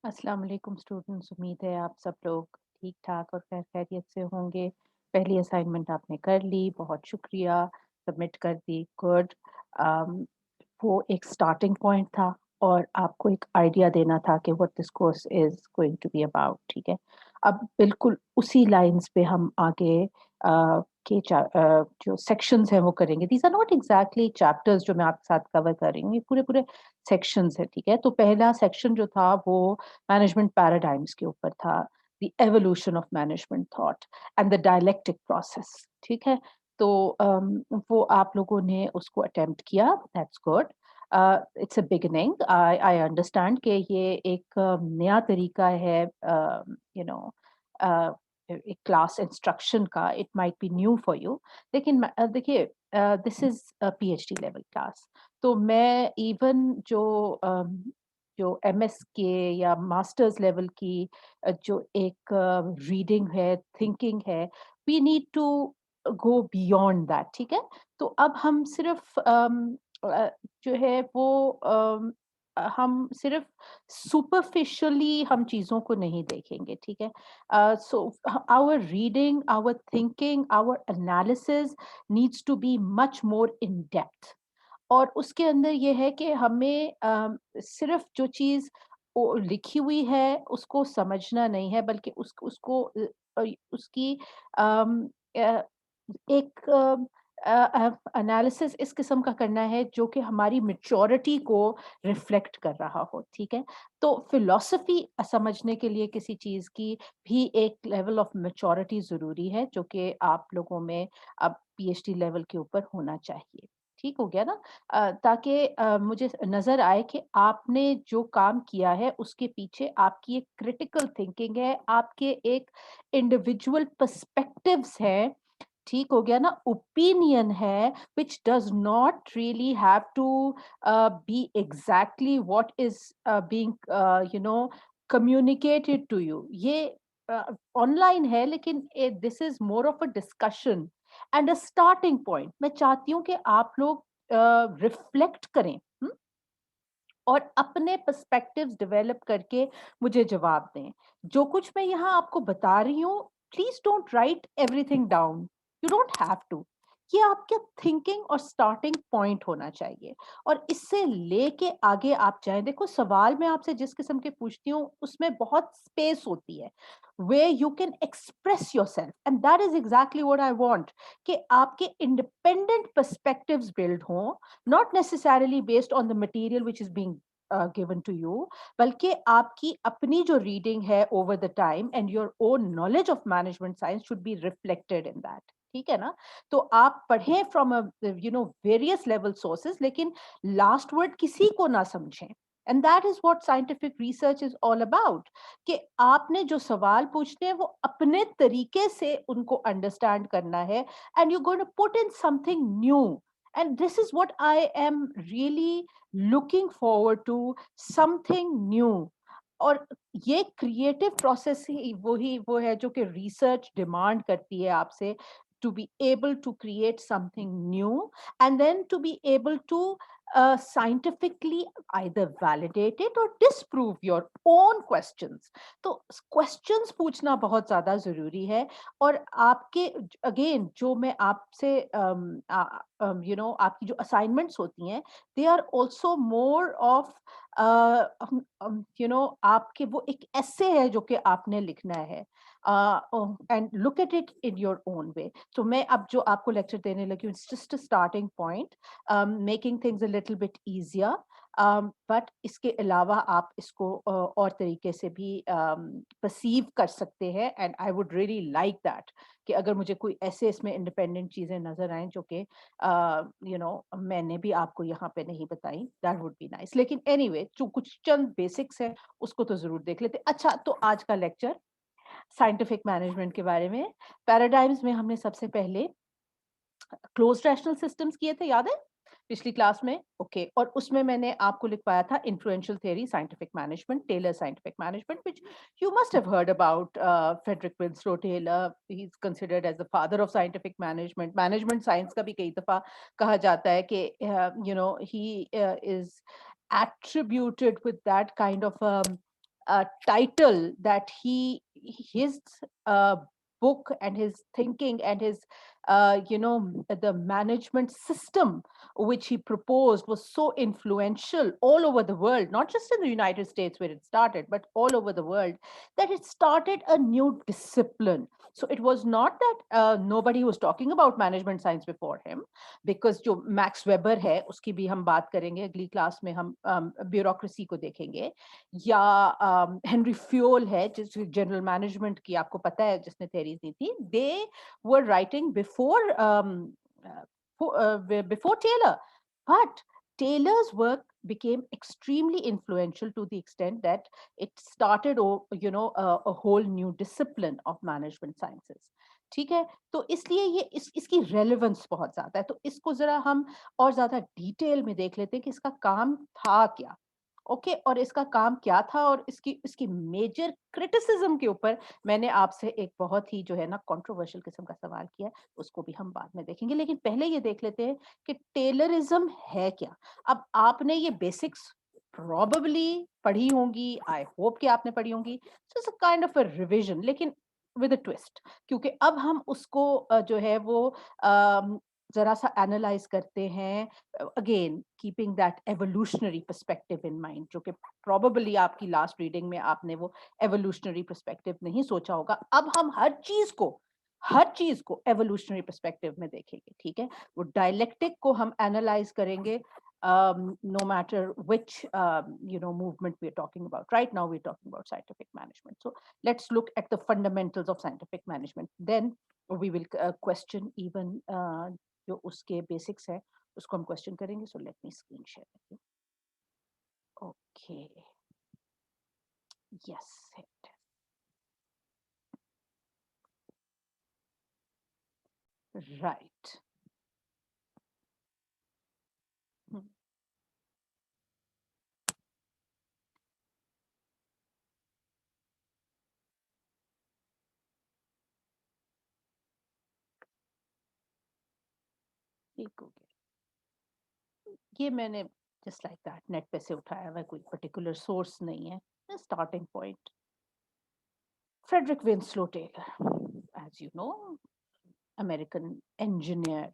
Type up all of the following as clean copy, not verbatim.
अस्सलाम वालेकुम स्टूडेंट्स। उम्मीद है आप सब लोग ठीक ठाक और खैर खैरियत से होंगे। पहली असाइनमेंट आपने कर ली, बहुत शुक्रिया। सबमिट कर दी, गुड। वो एक स्टार्टिंग पॉइंट था और आपको एक आइडिया देना था कि what this course is going to be about. ठीक है, अब बिल्कुल उसी लाइंस पे हम आगे जो सेक्शंस हैं वो करेंगे। These are not exactly chapters जो मैं आपके साथ कवर कर रही हूँ, ये पूरे पूरे सेक्शंस है। ठीक है, तो पहला सेक्शन जो था वो मैनेजमेंट पैराडाइम्स के ऊपर था, the evolution of management thought and the dialectic process. ठीक है, तो वो आप लोगों ने उसको अटेम्प्ट किया, that's good. It's a beginning. I understand कि ये एक नया तरीका है, यू नो एक क्लास इंस्ट्रक्शन का। It might be new for you, लेकिन देखिए, this is PhD level class. तो मैं इवन जो एमएस के या मास्टर्स लेवल की जो एक रीडिंग है, थिंकिंग है, we need to go beyond that. ठीक है, तो अब हम सिर्फ जो है वो हम सिर्फ सुपरफिशियली हम चीज़ों को नहीं देखेंगे। ठीक है, so our reading, our thinking, our analysis needs to be much more in depth. और उसके अंदर ये है कि हमें सिर्फ जो चीज़ लिखी हुई है उसको समझना नहीं है, बल्कि उसको उसकी अम, अ, एक एनालिसिस इस किस्म का करना है जो कि हमारी मैच्योरिटी को रिफ्लेक्ट कर रहा हो। ठीक है, तो फिलॉसफी समझने के लिए किसी चीज़ की भी एक लेवल ऑफ मैच्योरिटी ज़रूरी है, जो कि आप लोगों में अब पीएचडी लेवल के ऊपर होना चाहिए। ठीक हो गया ना? ताकि मुझे नज़र आए कि आपने जो काम किया है उसके पीछे आपकी एक क्रिटिकल थिंकिंग है, आपके एक इंडिविजुअल पर्सपेक्टिव्स हैं। ठीक हो गया ना? ओपिनियन है which does not really have to be exactly what is being communicated to you. ये ऑनलाइन है, लेकिन this is more of a discussion and a starting point. मैं चाहती हूँ कि आप लोग रिफ्लेक्ट करें, और अपने पर्सपेक्टिव्स डेवलप करके मुझे जवाब दें। जो कुछ मैं यहाँ आपको बता रही हूँ, please don't write everything down, you don't have to. ये आपके थिंकिंग और स्टार्टिंग पॉइंट होना चाहिए, और इससे लेके आगे आप जाएं। देखो, सवाल मैं आपसे जिस किस्म के पूछती हूँ उसमें बहुत स्पेस होती है way you can express your self, and that is exactly what I want, कि आपके इंडिपेंडेंट पर्सपेक्टिव्स बिल्ड हों, not necessarily based on the material which is being given to you, बल्कि आपकी अपनी जो रीडिंग है over the time and your own knowledge of management science should be reflected in that। ठीक है ना? तो आप पढ़ें from a various level sources, लेकिन लास्ट वर्ड किसी को ना समझें। And that is what scientific research is all about, कि आपने जो सवाल पूछने हैं वो अपने तरीके से उनको अंडरस्टैंड करना है, and you going to put in something new. And this is what I am really looking forward to, something new। और ये क्रिएटिव प्रोसेस ही वो है जो कि रिसर्च डिमांड करती है आपसे, to be able to create something new and then to be able to scientifically either validate it or disprove your own questions। तो क्वेश्चंस पूछना बहुत ज्यादा जरूरी है। और आपके अगेन जो मैं आपसे आपकी जो असाइनमेंट्स होती हैं, they are also more of आपके वो एक ऐसे है जो कि आपने लिखना है, and look at it in your own way. तो मैं अब जो आपको लेक्चर देने लगी हूँ, it's just a starting point, making things a little bit easier. But इसके अलावा आप इसको और तरीके से भी परसीव कर सकते हैं, and I would really like that, कि अगर मुझे कोई ऐसे इसमें इंडिपेंडेंट चीजें नजर आए जो कि मैंने भी आपको यहाँ पे नहीं बताई, दैट वुड बी नाइस। लेकिन एनीवे, जो कुछ चंद बेसिक्स है उसको तो जरूर देख लेते। अच्छा, तो आज का लेक्चर साइंटिफिक मैनेजमेंट के बारे में। पैराडाइम्स में हमने सबसे पहले क्लोज्ड रैशनल सिस्टम्स किए थे, याद है पिछली क्लास में? ओके, और उसमें मैंने आपको लिखवाया था influential theory scientific management, Taylor scientific management, which you must have heard about. Frederick Winslow Taylor, he is considered as the father of scientific management. Management science का भी कई दफा कहा जाता है कि he is attributed with that kind of title that his book and his thinking and his the management system which he proposed was so influential all over the world, not just in the United States where it started, but all over the world, that it started a new discipline. So it was not that nobody was talking about management science before him, because जो max weber है उसकी भी हम बात करेंगे अगली class में, हम ब्यूरोक्रेसी को देखेंगे, या हेनरी फ्योल है जिस जनरल मैनेजमेंट की आपको पता है जिसने थ्योरीज दी थी, they were writing before Taylor, but Taylor's work became extremely influential to the extent that it started a whole new discipline of management sciences. ठीक है, तो इसलिए ये इसकी रेलेवेंस बहुत ज्यादा है, तो इसको जरा हम और ज्यादा डिटेल में देख लेते हैं कि इसका काम था क्या. ओके, और इसका काम क्या था, और इसकी इसकी मेजर क्रिटिसिज्म के ऊपर मैंने आपसे एक बहुत ही जो है ना कंट्रोवर्शियल किस्म का सवाल किया, उसको भी हम बाद में देखेंगे. लेकिन पहले ये देख लेते हैं कि टेलरिज्म है क्या. अब आपने ये बेसिक्स प्रोबेबली पढ़ी होंगी, आई होप कि आपने पढ़ी होंगी. So it's a kind of a revision, लेकिन विद अ ट्विस्ट, क्योंकि अब हम उसको जो है वो जरा सा एनालाइज करते हैं, again keeping that evolutionary perspective in mind, जो कि प्रोबेबली आपकी लास्ट रीडिंग में आपने वो एवोल्यूशनरी पर्सपेक्टिव नहीं सोचा होगा. अब हम हर चीज को एवोल्यूशनरी पर्सपेक्टिव में देखेंगे. ठीक है, वो डायलेक्टिक को हम एनालाइज करेंगे, no matter which movement we are talking about. Right now we're talking about scientific management, so let's look at the fundamentals of scientific management, then we will question even जो उसके basics है उसको हम question करेंगे. So let me screen share with you. Okay, yes, right. ठीक हो गया. ये मैंने जस्ट लाइक दैट नेट पे से उठाया हुआ, कोई पर्टिकुलर सोर्स नहीं है. Starting point, Frederick Winslow Taylor, as you know, American engineer.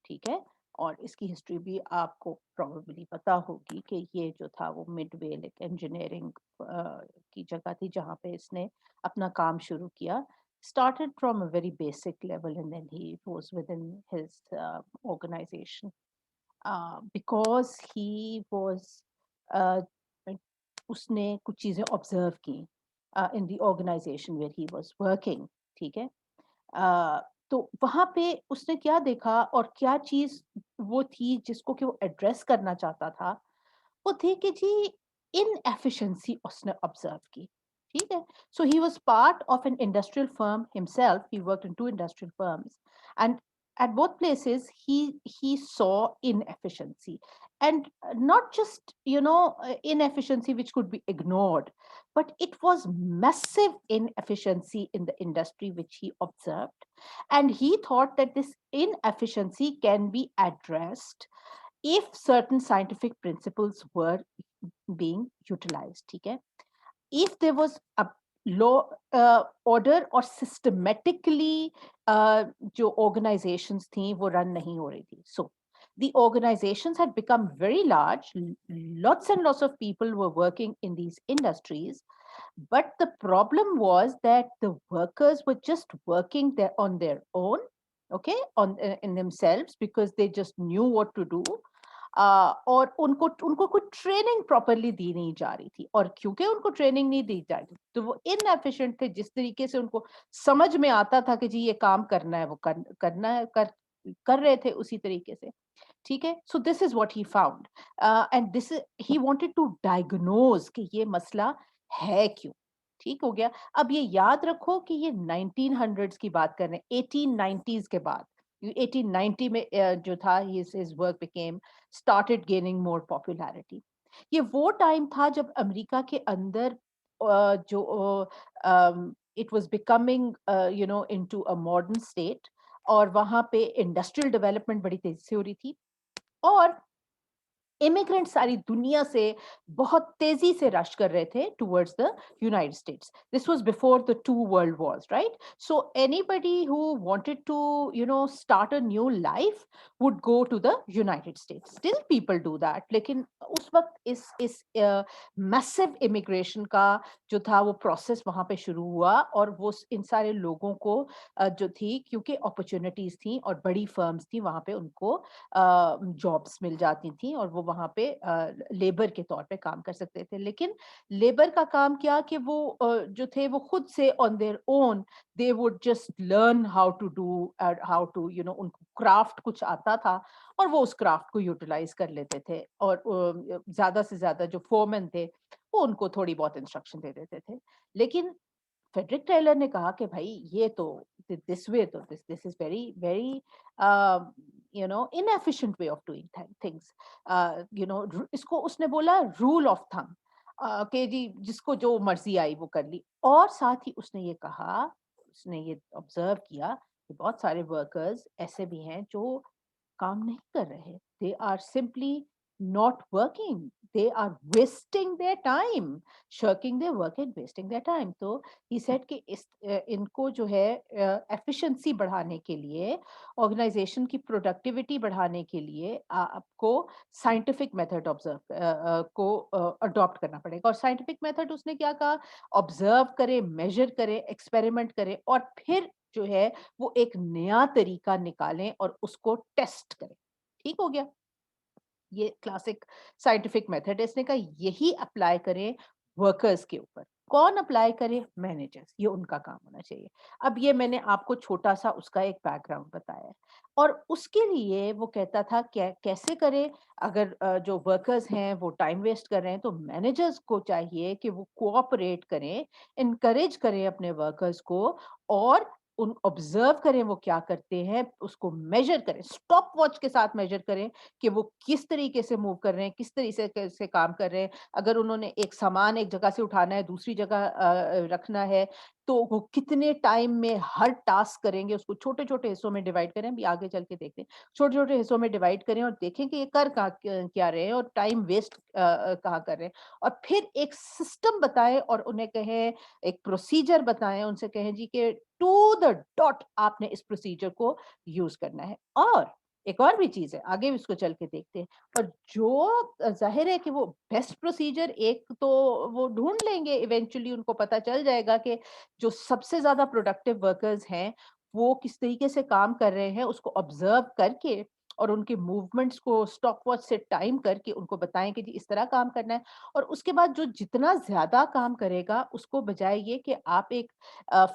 ठीक है, और इसकी हिस्ट्री भी आपको प्रोबेबली पता होगी कि ये जो था वो मिडवेल एक इंजीनियरिंग की जगह थी जहाँ पे इसने अपना काम शुरू किया. Started from a very basic level and then he was within his organization, because he was uh, उसने कुछ चीजें ऑब्जर्व की in the organization where he was working. ठीक है, तो वहां पे उसने क्या देखा और क्या चीज वो थी जिसको कि वो एड्रेस करना चाहता था, वो थी कि जी इनएफिशिएंसी उसने ऑब्जर्व की. ठीक है, so he was part of an industrial firm himself. He worked in two industrial firms, and at both places he saw inefficiency, and not just inefficiency which could be ignored, but it was massive inefficiency in the industry which he observed. And he thought that this inefficiency can be addressed if certain scientific principles were being utilized. ठीक है, if there was a law order or systematically जो organizations थी वो run नहीं हो रही थी. So the organizations had become very large, lots and lots of people were working in these industries, but the problem was that the workers were just working there on their own, okay, on in themselves, because they just knew what to do. और उनको उनको कोई training properly दी नहीं जा रही थी, और क्योंकि उनको ट्रेनिंग नहीं दी जा रही तो वो इनएफिशिएंट थे. जिस तरीके से उनको समझ में आता था कि जी ये काम करना है वो करना है, कर रहे थे उसी तरीके से. ठीक है, so this is what he found, and this he wanted to diagnose कि ये मसला है क्यों. ठीक हो गया. अब ये याद रखो कि ये 1900s की बात कर रहे हैं, 1890s के बाद. 1890 में जो था his work became started gaining more popularity. ये वो टाइम था जब अमेरिका के अंदर जो it was becoming into a modern state, और वहां पे इंडस्ट्रियल डेवलपमेंट बड़ी तेजी से हो रही थी. और इमिग्रेंट सारी दुनिया से बहुत तेजी से रश कर रहे थे towards the United States. This was before the two world wars, right? So anybody who wanted to start a new life would go to the United States. Still people do that, लेकिन उस वक्त इस massive immigration का जो था वो process वहां पे शुरू हुआ, और वो इन सारे लोगों को जो थी, क्योंकि अपॉर्चुनिटीज थी और बड़ी फर्म्स थी वहां पे, उनको जॉब्स मिल जाती थी और वो वहाँ पे लेबर के तौर पे काम कर सकते थे. लेकिन लेबर का काम क्या कि वो जो थे वो खुद से on their own they would just learn how to do, how to उनको क्राफ्ट कुछ आता था और वो उस क्राफ्ट को यूटिलाइज कर लेते थे. और ज्यादा से ज्यादा जो फोरमैन थे वो उनको थोड़ी बहुत इंस्ट्रक्शन दे देते थे. लेकिन फ्रेडरिक टेलर ने कहा कि भाई ये तो दिस वे, तो this is very very inefficient way of doing things. इसको उसने बोला रूल ऑफ थंब, कि जी जिसको जो मर्जी आई वो कर ली. और साथ ही उसने ये कहा, उसने ये ऑब्जर्व किया कि बहुत सारे वर्कर्स ऐसे भी हैं जो काम नहीं कर रहे. They are simply not working, they are wasting their time, shirking their work and wasting their time. तो he said कि इनको जो है efficiency बढ़ाने के लिए, organization की productivity बढ़ाने के लिए आपको scientific method को adopt करना पड़ेगा. और scientific method उसने क्या कहा? observe करे, measure करे, experiment करे, और फिर जो है वो एक नया तरीका निकालें और उसको टेस्ट करें. ठीक हो गया? ये क्लासिक साइंटिफिक मेथड है. इसने कहा यही अप्लाई करें वर्कर्स के ऊपर. कौन अप्लाई करे? मैनेजर्स. ये उनका काम होना चाहिए. अब ये मैंने आपको छोटा सा उसका एक बैकग्राउंड बताया है. और उसके लिए वो कहता था कैसे करे. अगर जो वर्कर्स हैं वो टाइम वेस्ट कर रहे हैं, तो मैनेजर्स को चाहिए कि वो कोऑपरेट करें, इनकरेज करें अपने वर्कर्स को, और उन ऑब्जर्व करें वो क्या करते हैं, उसको मेजर करें, स्टॉप वॉच के साथ मेजर करें कि वो किस तरीके से मूव कर रहे हैं, किस तरीके से काम कर रहे हैं. अगर उन्होंने एक सामान एक जगह से उठाना है, दूसरी जगह रखना है, तो वो कितने टाइम में हर टास्क करेंगे, उसको छोटे-छोटे हिस्सों में डिवाइड करें. अभी आगे चल के देखते हैं. छोटे-छोटे हिस्सों में डिवाइड करें और देखें कि ये कर क्या रहे हैं और टाइम वेस्ट कहाँ कर रहे हैं. और फिर एक सिस्टम बताएँ और उन्हें कहें, एक प्रोसीजर बताएँ, उनसे कहें जी कि टू द डॉट आपने इस प्रोसीजर को यूज़ करना है. और एक और भी चीज़ है, आगे भी उसको चल के देखते हैं. और जो ज़ाहिर है कि वो बेस्ट प्रोसीजर एक तो वो ढूँढ लेंगे, इवेंचुअली उनको पता चल जाएगा कि जो सबसे ज़्यादा प्रोडक्टिव वर्कर्स हैं, वो किस तरीके से काम कर रहे हैं, उसको ऑब्ज़र्व करके और उनके मूवमेंट्स को स्टॉप वॉच से टाइम करके उनको बताएँ कि जी इस तरह काम करना है. और उसके बाद जो जितना ज़्यादा काम करेगा, उसको बजाय ये कि आप एक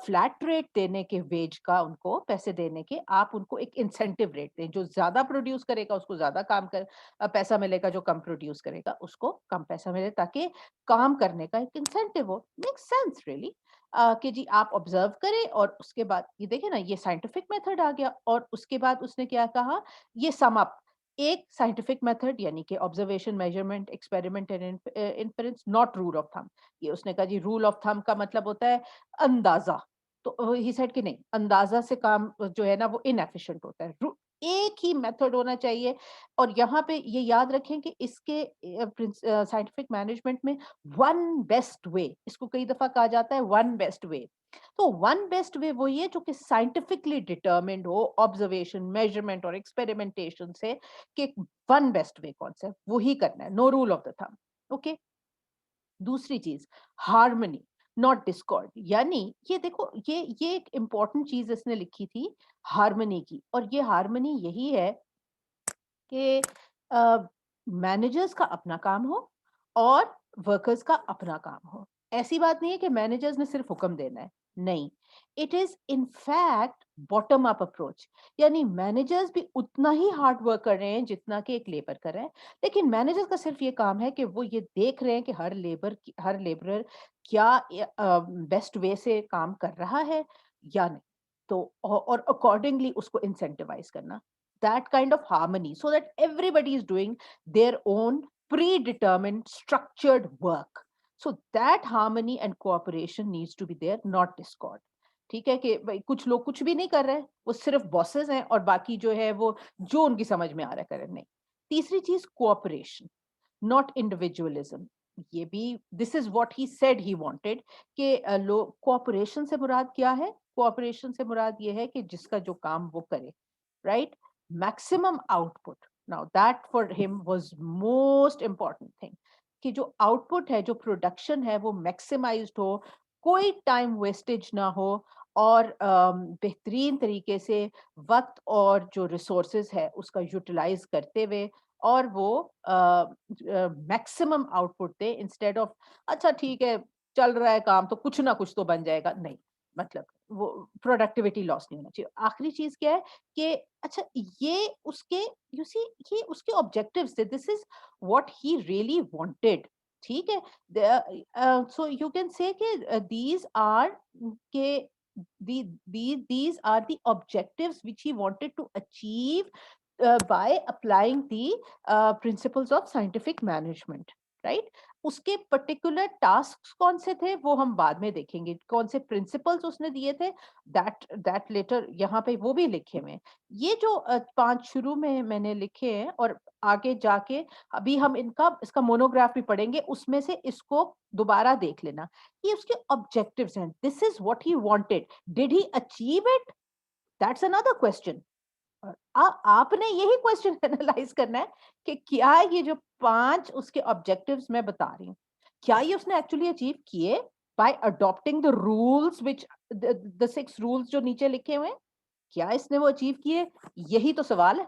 फ्लैट रेट देने के, वेज का उनको पैसे देने के, आप उनको एक इंसेंटिव रेट दें. जो ज़्यादा प्रोड्यूस करेगा उसको ज़्यादा पैसा मिलेगा, जो कम प्रोड्यूस करेगा उसको कम पैसा मिले, ताकि काम करने का एक इंसेंटिव हो. Makes sense really. कि जी आप ऑब्जर्व करें और उसके बाद ये देखिए ना, ये साइंटिफिक मेथड आ गया. और उसके बाद उसने क्या कहा, ये सम अप, एक साइंटिफिक मेथड यानी कि observation, measurement, experiment and inference, not rule of thumb. ये उसने कहा जी रूल ऑफ थंब का मतलब होता है अंदाजा. तो ही सेड कि नहीं, अंदाजा से काम जो है ना वो इनएफिशिएंट होता है. एक ही मेथड होना चाहिए. और यहाँ पे ये याद रखें कि इसके साइंटिफिक मैनेजमेंट में वन बेस्ट वे, इसको कई दफा कहा जाता है वन बेस्ट वे. तो वन बेस्ट वे वही है जो कि साइंटिफिकली डिटरमिन्ड हो, ऑब्जर्वेशन, मेजरमेंट और एक्सपेरिमेंटेशन से, कि वन बेस्ट वे कौन सा है वही करना है. No rule of the thumb. Okay. दूसरी चीज, हार्मनी नॉट डिस्कॉर्ड. यानी ये देखो, ये एक इंपॉर्टेंट चीज इसने लिखी थी, हार्मनी की. और ये हार्मनी यही है कि मैनेजर्स का अपना काम हो और वर्कर्स का अपना काम हो. ऐसी बात नहीं है कि मैनेजर्स ने सिर्फ हुक्म देना है. नहीं, it is in fact bottom up approach. यानी मैनेजर्स भी उतना ही हार्ड वर्क कर रहे हैं जितना कि एक लेबर कर रहा है. लेकिन मैनेजर्स का सिर्फ ये काम है कि वो ये देख रहे हैं कि हर लेबरर क्या बेस्ट वे से काम कर रहा है या नहीं. तो और अकॉर्डिंगली उसको इंसेंटिवाइज करना. That kind of harmony, so that everybody is doing their own predetermined structured work. So that harmony and cooperation needs to be there, not discord. ठीक है कि भाई कुछ लोग कुछ भी नहीं कर रहे हैं, वो सिर्फ बॉसेस हैं और बाकी जो है वो जो उनकी समझ में आ रहा है करें. नहीं, तीसरी चीज कोऑपरेशन, नॉट इंडिविजुअलिज्म। ये भी this is what he said he wanted कि लोग कोऑपरेशन से मुराद क्या है? कोऑपरेशन से मुराद ये है कि जिसका जो काम वो करे, right? Maximum output, now that for him was most important thing, कि जो आउटपुट है, जो प्रोडक्शन है, वो मैक्सिमाइज्ड हो, कोई टाइम वेस्टेज ना हो, और बेहतरीन तरीके से वक्त और जो रिसोर्सेज है उसका यूटिलाइज करते हुए, और वो maximum output they, instead of अच्छा ठीक है चल रहा है काम तो कुछ ना कुछ तो बन जाएगा, नहीं, मतलब वो प्रोडक्टिविटी लॉस नहीं होना चाहिए। आखिरी चीज क्या है कि अच्छा ये उसके, यू सी, ये उसके ऑब्जेक्टिव्स थे, this is what he really wanted, ठीक है? सो यू कैन से कि दीज आर के these are the objectives which he wanted to achieve by applying the principles of scientific management, right? उसके particular task कौन से थे वो हम बाद में देखेंगे, कौन से प्रिंसिपल्स उसने दिए थे, दैट लेटर यहाँ पे वो भी लिखे हुए हैं। ये जो 5 शुरू में मैंने लिखे हैं, और आगे जाके अभी हम इनका इसका मोनोग्राफ भी पढ़ेंगे, उसमें से इसको दोबारा देख लेना। ये उसके ऑब्जेक्टिव्स हैं, this is what he wanted, did he achieve it, that's another question. आपने यही क्वेश्चन एनालाइज करना है कि क्या ये जो 5 उसके ऑब्जेक्टिव्स मैं बता रही हूँ, क्या ये उसने एक्चुअली अचीव किए bye adopting the rules which the 6 rules जो नीचे लिखे हुए हैं, क्या इसने वो अचीव किए? यही तो सवाल है।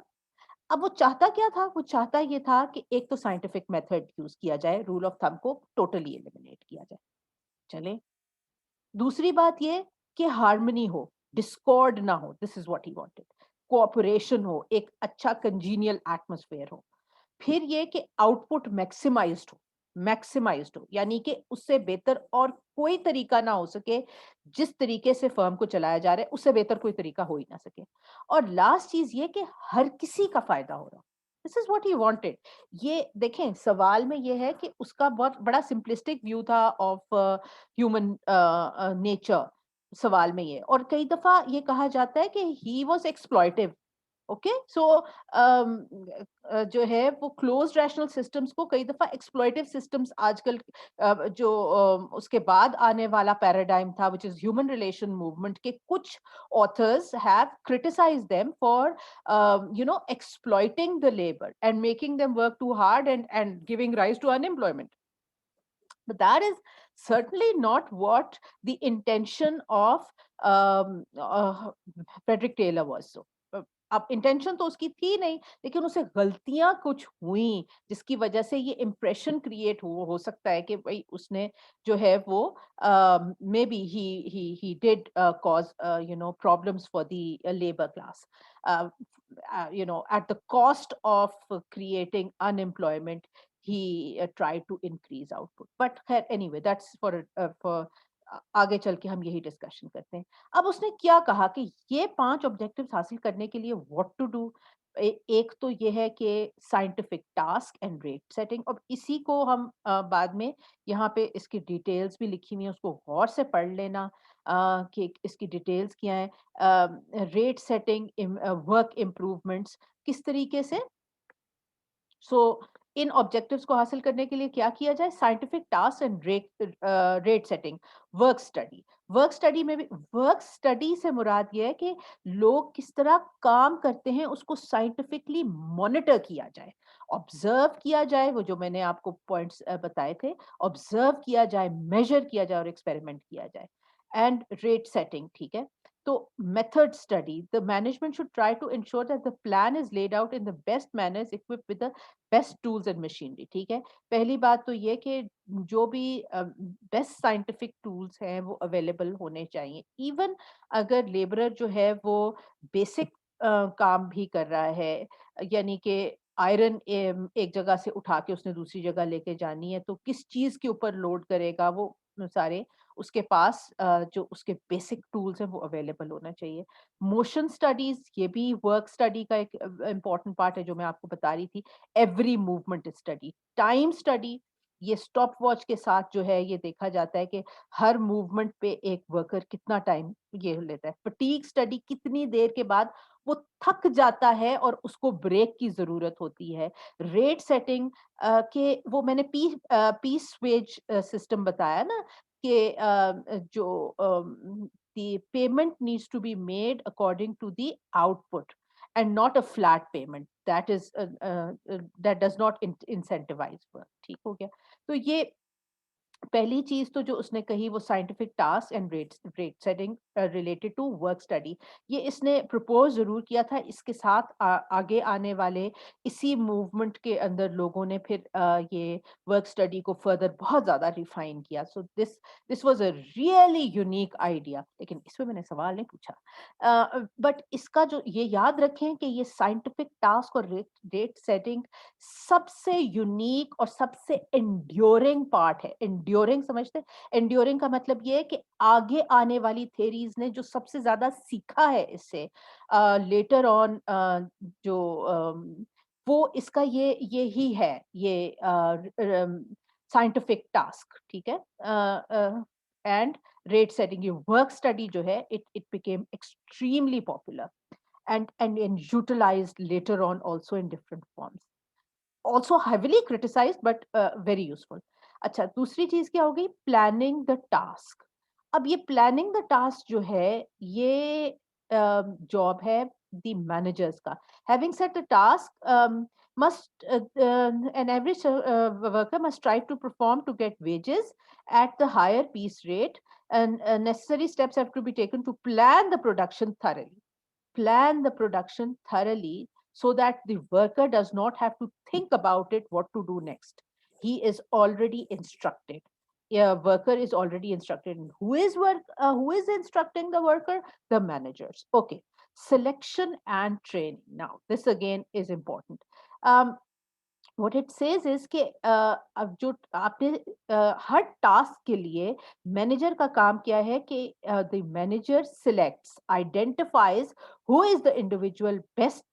अब वो चाहता क्या था? वो चाहता ये था कि एक तो साइंटिफिक मेथड यूज किया जाए, रूल ऑफ थंब को टोटली एलिमिनेट किया जाए। चले, दूसरी बात ये कि हार्मनी हो, डिस्कॉर्ड ना हो, this is what he wanted. Cooperation हो, एक अच्छा कंजीनियल एटमॉस्फेयर हो। फिर ये कि आउटपुट मैक्सिमाइज्ड हो, यानी कि उससे बेहतर और कोई तरीका ना हो सके, जिस तरीके से फर्म को चलाया जा रहा है उससे बेहतर कोई तरीका हो ही ना सके। और लास्ट चीज ये कि हर किसी का फायदा हो रहा, this is what he wanted. ये देखें, सवाल में ये है कि उसका बहुत बड़ा सिंपलिस्टिक व्यू था ऑफ ह्यूमन नेचर, सवाल में ये, और कई दफा ये कहा जाता है कि ही वाज एक्सप्लॉइटिव। ओके, सो जो है वो क्लोज्ड रैशनल सिस्टम्स को कई दफा एक्सप्लॉइटिव सिस्टम्स आजकल जो उसके बाद आने वाला पैराडाइम था, which is human relation movement, के कुछ authors have criticised them for exploiting the labor and making them work too hard and giving rise to unemployment. But that is certainly not what the intention of Frederick Taylor was. So, अब intention तो उसकी थी नहीं, लेकिन उसे गलतियां कुछ हुई जिसकी वजह से ये इम्प्रेशन क्रिएट हो सकता है कि भाई उसने जो है वो may be he did cause problems for the labour class, at the cost of creating unemployment. He tried to increase output, but anyway, that's for आगे चल के हम यही डिस्कशन करते हैं। अब उसने क्या कहा कि ये 5 ऑब्जेक्टिव्स हासिल करने के लिए व्हाट टू डू। एक तो ये है कि scientific task and rate setting, और इसी को हम बाद में यहाँ पे इसकी डिटेल्स भी लिखी हुई है, उसको गौर से पढ़ लेना कि इसकी डिटेल्स क्या है। रेट सेटिंग, वर्क इम्प्रूवमेंट्स, किस तरीके से। सो इन ऑब्जेक्टिव्स को हासिल करने के लिए क्या किया जाए? Scientific task and rate setting, work study में भी, वर्क स्टडी से मुराद ये है कि लोग किस तरह काम करते हैं उसको साइंटिफिकली मॉनिटर किया जाए, ऑब्जर्व किया जाए, वो जो मैंने आपको पॉइंट्स बताए थे, ऑब्जर्व किया जाए, मेजर किया जाए और एक्सपेरिमेंट किया जाए। एंड रेट सेटिंग, ठीक है। तो method study, the management should try to ensure that the plan is laid out in the best manner, is equipped with the best tools and machinery, ठीक है। पहली बात तो ये कि जो भी बेस्ट साइंटिफिक टूल्स हैं वो अवेलेबल होने चाहिए, इवन अगर लेबरर जो है वो बेसिक काम भी कर रहा है, यानी कि आयरन एक जगह से उठा के उसने दूसरी जगह लेके जानी है, तो किस चीज के ऊपर लोड करेगा, वो सारे उसके पास जो उसके बेसिक टूल्स हैं वो अवेलेबल होना चाहिए। मोशन स्टडीज, ये भी वर्क स्टडी का एक इम्पॉर्टेंट पार्ट है जो मैं आपको बता रही थी। Every movement is study, time study, یہ اسٹاپ واچ کے ساتھ جو ہے یہ دیکھا جاتا ہے کہ ہر موومنٹ پہ ایک ورکر کتنا ٹائم یہ لیتا ہے. فٹیگ اسٹڈی کتنی دیر کے بعد وہ تھک جاتا ہے اور اس کو بریک کی ضرورت ہوتی ہے. ریٹ سیٹنگ کہ وہ میں نے پیس ویج سسٹم بتایا نا کہ جو the payment needs to be made according to the output and not a flat payment that does not incentivize work. ٹھیک ہو گیا. تو یہ پہلی چیز تو جو اس نے کہی وہ scientific task and rate setting related to work study. یہ اس نے پرپوز ضرور کیا تھا. اس کے ساتھ آگے آنے والے اسی موومنٹ کے اندر لوگوں نے پھر یہ ورک اسٹڈی کو فردر بہت زیادہ ریفائن کیا. So this was a really unique idea. لیکن اس پہ میں نے سوال نہیں پوچھا. بٹ اس کا جو یہ یاد رکھیں کہ یہ سائنٹیفک ٹاسک اور ریٹ سیٹنگ سب سے یونیک اور سب سے انڈیورنگ پارٹ ہے. انڈیورنگ سمجھتے ہیں؟ انڈیورنگ کا مطلب یہ ہے کہ آگے آنے والی تھیریز نے جو سب سے زیادہ سیکھا ہے اس سے لیٹر آن جو وہ اس کا یہی ہے یہ سائنٹیفک ٹاسک. ٹھیک ہے. اینڈ ریٹ سیٹنگ یہ ورک اسٹڈی جو ہے it became extremely popular and utilized later on also in different forms. Also heavily criticized but very useful. اچھا دوسری چیز کیا ہوگی؟ Planning the task. اب یہ پلاننگ دا ٹاسک جو ہے یہ جاب ہے دی مینیجرس کا. Having set the task an average worker must try to perform to get wages at the higher piece rate, and necessary steps have to be taken to plan the production thoroughly so that the worker does not have to think about it what to do next. He is already instructed. Worker is already instructed. And who is instructing the worker? The managers. Okay. Selection and training. Now this again is important. What it says is کہ اب جو آپ نے ہر task کے لیے manager کا کام کیا ہے کہ the manager selects, identifies who is the individual best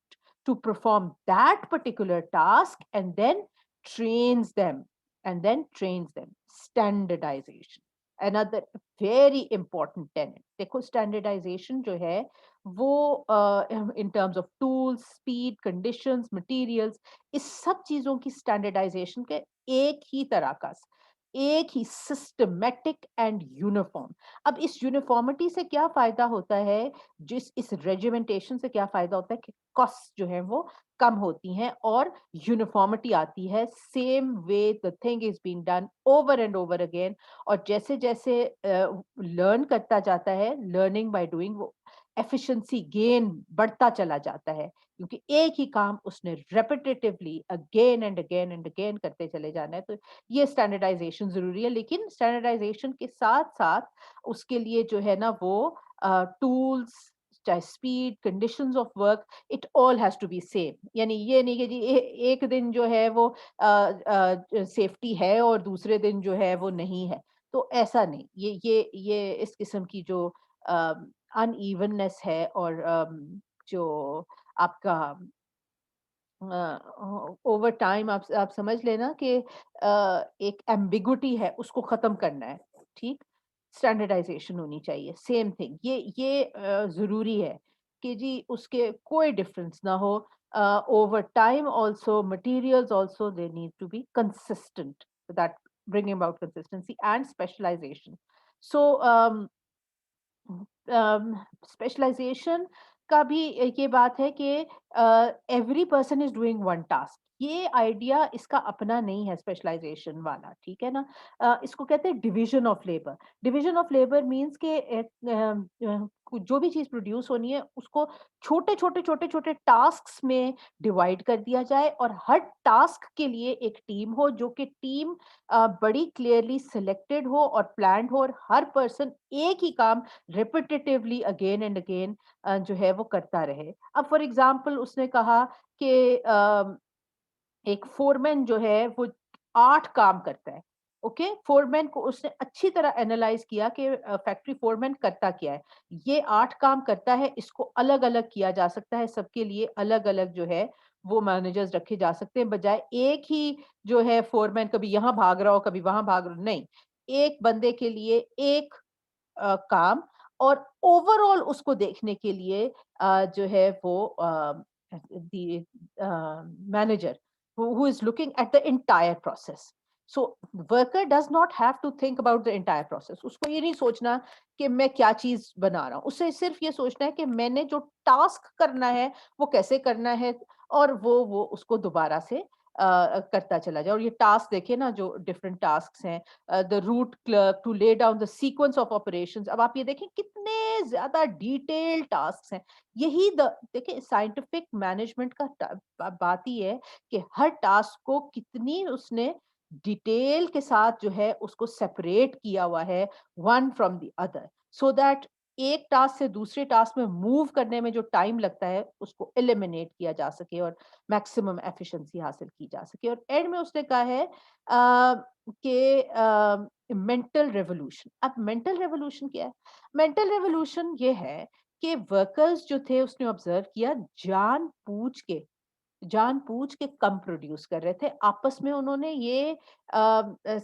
to perform that particular task and then trains them. Standardization, another very important tenet. دیکھو standardization جو ہے وہ in terms of tools, speed, conditions, materials, اس سب چیزوں کی standardisation کے ایک ہی طرح کا ایک ہی سسٹمیٹک اینڈ یونیفارم. اب اس یونیفارمٹی سے کیا فائدہ ہوتا ہے؟ اس ریجیمنٹیشن سے کیا فائدہ ہوتا ہے کہ کاسٹ جو ہے وہ کم ہوتی ہیں اور یونیفارمٹی آتی ہے. Same way the thing is being done over and over again. اور جیسے جیسے لرن کرتا جاتا ہے لرننگ بائی ڈوئنگ وہ ایفیشنسی گین بڑھتا چلا جاتا ہے کیونکہ ایک ہی کام اس نے repetitively again and again and again کرتے چلے جانا ہے. تو یہ اسٹینڈرڈائزیشن ضروری ہے. لیکن اسٹینڈرڈائزیشن کے ساتھ ساتھ اس کے لیے جو ہے نا وہ ٹولس چاہے speed conditions of work at all has to be same. یعنی یہ نہیں کہ جی ایک دن جو ہے وہ سیفٹی ہے اور دوسرے دن جو ہے وہ نہیں ہے. تو ایسا نہیں. یہ اس قسم کی جو ان ایوننس ہے اور جو آپ کا اوور ٹائم آپ سمجھ لینا کہ ایک ایمبیگوٹی ہے اس کو ختم کرنا ہے. ٹھیک. اسٹینڈرڈائزیشن ہونی چاہیے. سیم تھنگ یہ ضروری ہے کہ جی اس کے کوئی ڈفرنس نہ ہو. Over time also materials also they need to be consistent. That bring about consistency and specialization. So specialization کا بھی یہ بات ہے کہ every person is doing one task. یہ آئیڈیا اس کا اپنا نہیں ہے اسپیشلائزیشن والا. ٹھیک ہے نا. اس کو کہتے ہیں division of labour. Division of labour means کہ جو بھی چیز پروڈیوس ہونی ہے اس کو چھوٹے چھوٹے چھوٹے چھوٹے ٹاسکس میں ڈیوائڈ کر دیا جائے اور ہر ٹاسک کے لیے ایک ٹیم ہو جو کہ ٹیم بڑی کلیئرلی سلیکٹڈ ہو اور پلانڈ ہو اور ہر پرسن ایک ہی کام ریپیٹیٹیولی اگین اینڈ اگین جو ہے وہ کرتا رہے. اب فار ایگزامپل اس نے کہا کہ ایک فورمین جو ہے وہ 8 کام کرتا ہے. اوکے. فورمین کو اس نے اچھی طرح اینالائز کیا کہ فیکٹری فورمین کرتا کیا ہے. یہ 8 کام کرتا ہے. اس کو الگ الگ کیا جا سکتا ہے. سب کے لیے الگ الگ جو ہے وہ مینیجرز رکھے جا سکتے ہیں بجائے ایک ہی جو ہے فورمین کبھی یہاں بھاگ رہا ہو کبھی وہاں بھاگ رہا ہو. نہیں، ایک بندے کے لیے ایک کام اور اوور آل اس کو دیکھنے کے لیے جو ہے وہ the manager who is looking at the entire process. So worker does not have to think about the entire process. اس کو یہ نہیں سوچنا کہ میں کیا چیز بنا رہا ہوں. اسے صرف یہ سوچنا ہے کہ میں نے جو ٹاسک کرنا ہے وہ کیسے کرنا ہے اور وہ اس کو دوبارہ سے کرتا چلا جائے. اور یہ ٹاسک دیکھیں نا جو ڈفرنٹ ٹاسکس ہیں, the root clerk to lay down the sequence of operations. اب آپ یہ دیکھیں کتنے زیادہ ڈیٹیل ٹاسکس ہیں. یہی دیکھیں سائنٹیفک مینجمنٹ کا بات ہی ہے کہ ہر ٹاسک کو کتنی اس نے ڈیٹیل کے ساتھ جو ہے اس کو سیپریٹ کیا ہوا ہے one from the other, so that ایک ٹاسک سے دوسرے ٹاسک میں موو کرنے میں جو ٹائم لگتا ہے اس کو ایلیمینیٹ کیا جا سکے اور میکسیمم ایفیشنسی حاصل کی جا سکے. اور اینڈ میں اس نے کہا ہے کہ مینٹل ریولوشن. اب مینٹل ریولوشن کیا ہے؟ مینٹل ریولوشن یہ ہے کہ ورکرز جو تھے اس نے آبزرو کیا جان پوچھ کے کم پروڈیوس کر رہے تھے آپس میں. انہوں نے یہ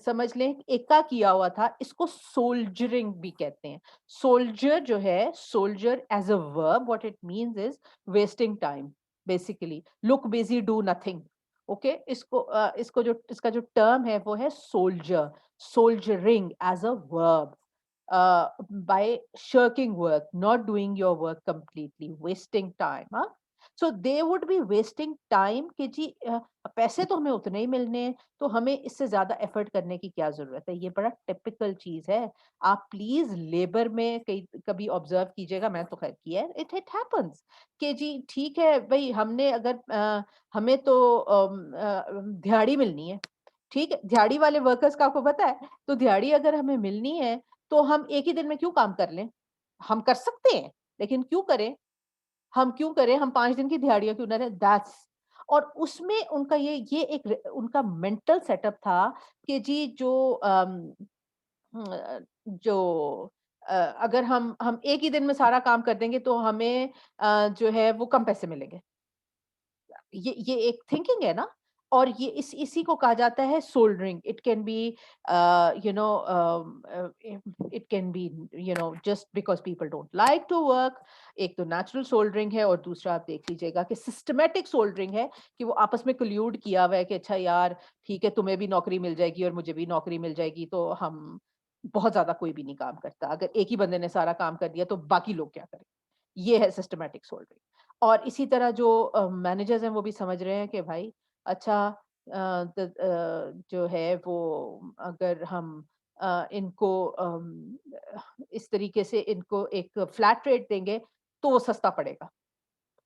سمجھ لیں ایکا کیا ہوا تھا. اس کو سولجرنگ بھی کہتے ہیں. سولجر جو ہے, soldier as a verb what it means is wasting time basically. Look busy do nothing. Okay, اس کا جو ٹرم ہے وہ ہے سولجر. سولجرنگ ایز اے ورب by shirking work, not doing your work completely, wasting time. Huh? So they would be wasting time کہ جی پیسے تو ہمیں اتنے ہی ملنے ہیں تو ہمیں اس سے زیادہ ایفرٹ کرنے کی کیا ضرورت ہے. یہ بڑا ٹپیکل چیز ہے. آپ پلیز لیبر میں کبھی آبزرو کیجیے گا, میں تو خیر کیا ہے, اٹ ہیپنس کہ جی ٹھیک ہے بھائی ہم نے اگر ہمیں تو دہاڑی ملنی ہے, ٹھیک ہے, دہاڑی والے ورکرز کا آپ کو پتا ہے, تو دہاڑی اگر ہمیں ملنی ہے تو ہم ایک ہی دن میں کیوں کام کر لیں؟ ہم کر سکتے ہیں لیکن کیوں کریں؟ ہم 5 دن کی دہاڑیاں کیوں نہ رہیں؟ دیٹس. اور اس میں ان کا یہ ایک ان کا مینٹل سیٹ اپ تھا کہ جی جو اگر ہم ایک ہی دن میں سارا کام کر دیں گے تو ہمیں جو ہے وہ کم پیسے ملیں گے. یہ ایک تھنکنگ ہے نا. اور یہ اسی کو کہا جاتا ہے soldering. It can be you know it can be just because people don't like to work. ایک تو نیچرل سولڈرنگ ہے اور دوسرا آپ دیکھ لیجیے گا کہ سسٹمیٹک سولڈرنگ ہے کہ وہ آپس میں کلیوڈ کیا ہوا ہے کہ اچھا یار ٹھیک ہے تمہیں بھی نوکری مل جائے گی اور مجھے بھی نوکری مل جائے گی تو ہم بہت زیادہ کوئی بھی نہیں کام کرتا. اگر ایک ہی بندے نے سارا کام کر دیا تو باقی لوگ کیا کریں. یہ ہے سسٹمیٹک سولڈرنگ. اور اسی طرح جو مینیجرز ہیں وہ بھی سمجھ رہے ہیں کہ بھائی اچھا جو ہے وہ اگر ہم ان کو اس طریقے سے ان کو ایک فلیٹ ریٹ دیں گے تو وہ سستا پڑے گا.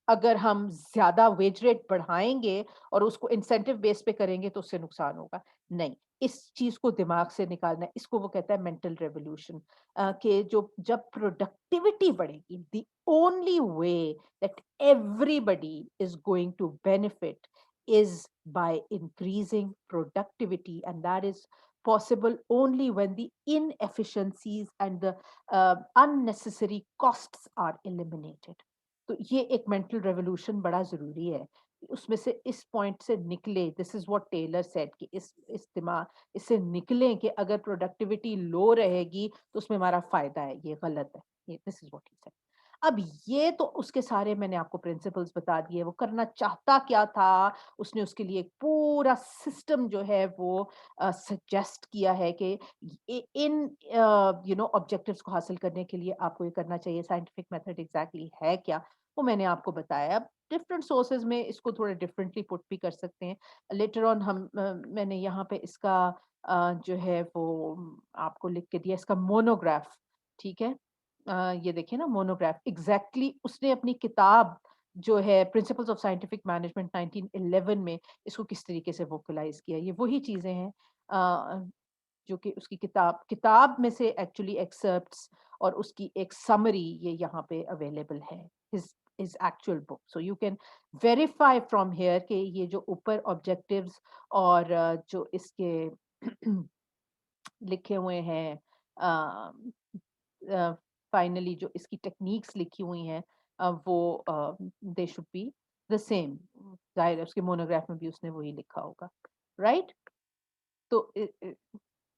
اگر ہم زیادہ ویج ریٹ بڑھائیں گے اور اس کو انسینٹیو بیس پہ کریں گے تو اس سے نقصان ہوگا. نہیں, اس چیز کو دماغ سے نکالنا ہے. اس کو وہ کہتا ہے مینٹل ریولیوشن. کہ جب پروڈکٹیوٹی بڑھے گی, the only way that everybody is going to benefit is by increasing productivity, and that is possible only when the inefficiencies and the unnecessary costs are eliminated. تو یہ ایک mental revolution بڑا ضروری ہے. اس میں سے اس پوائنٹ سے نکلے. دس از واٹ ٹیلر سیٹ کہ اس سے نکلیں کہ اگر پروڈکٹیوٹی لو رہے گی تو اس میں ہمارا فائدہ ہے. یہ غلط ہے. یہ دس از واٹ ہی سیٹ. اب یہ تو اس کے سارے میں نے آپ کو پرنسپلز بتا دیے. وہ کرنا چاہتا کیا تھا, اس نے اس کے لیے ایک پورا سسٹم جو ہے وہ سجیسٹ کیا ہے کہ ان آبجیکٹیوز کو حاصل کرنے کے لیے آپ کو یہ کرنا چاہیے. سائنٹیفک میتھڈ ایگزیکٹلی ہے کیا وہ میں نے آپ کو بتایا. اب ڈفرینٹ سورسز میں اس کو تھوڑا ڈفرینٹلی پٹ بھی کر سکتے ہیں. لیٹر آن میں نے یہاں پہ اس کا جو ہے وہ آپ کو لکھ کے دیا, اس کا مونوگراف. ٹھیک ہے, یہ دیکھیں نا مونوگراف ایگزیکٹلی اس نے اپنی کتاب جو ہے پرنسپلز آف سائنٹیفک مینجمنٹ 1911 میں اس کو کس طریقے سے ووکلائز کیا. یہ وہی چیزیں ہیں جو کہ اس کی کتاب میں سے ایکچولی ایکسرپٹس اور اس کی ایک سمری یہ یہاں پہ اویلیبل ہے. his actual book, so you can verify from here کہ یہ جو اوپر آبجیکٹیوز اور جو اس کے لکھے ہوئے ہیں فائنلی جو اس کی ٹیکنیکس لکھی ہوئی ہیں وہ they should be the same, ज़ाहिर है उसके मोनोग्राफ में भी उसने वही लिखा होगा, राइट? तो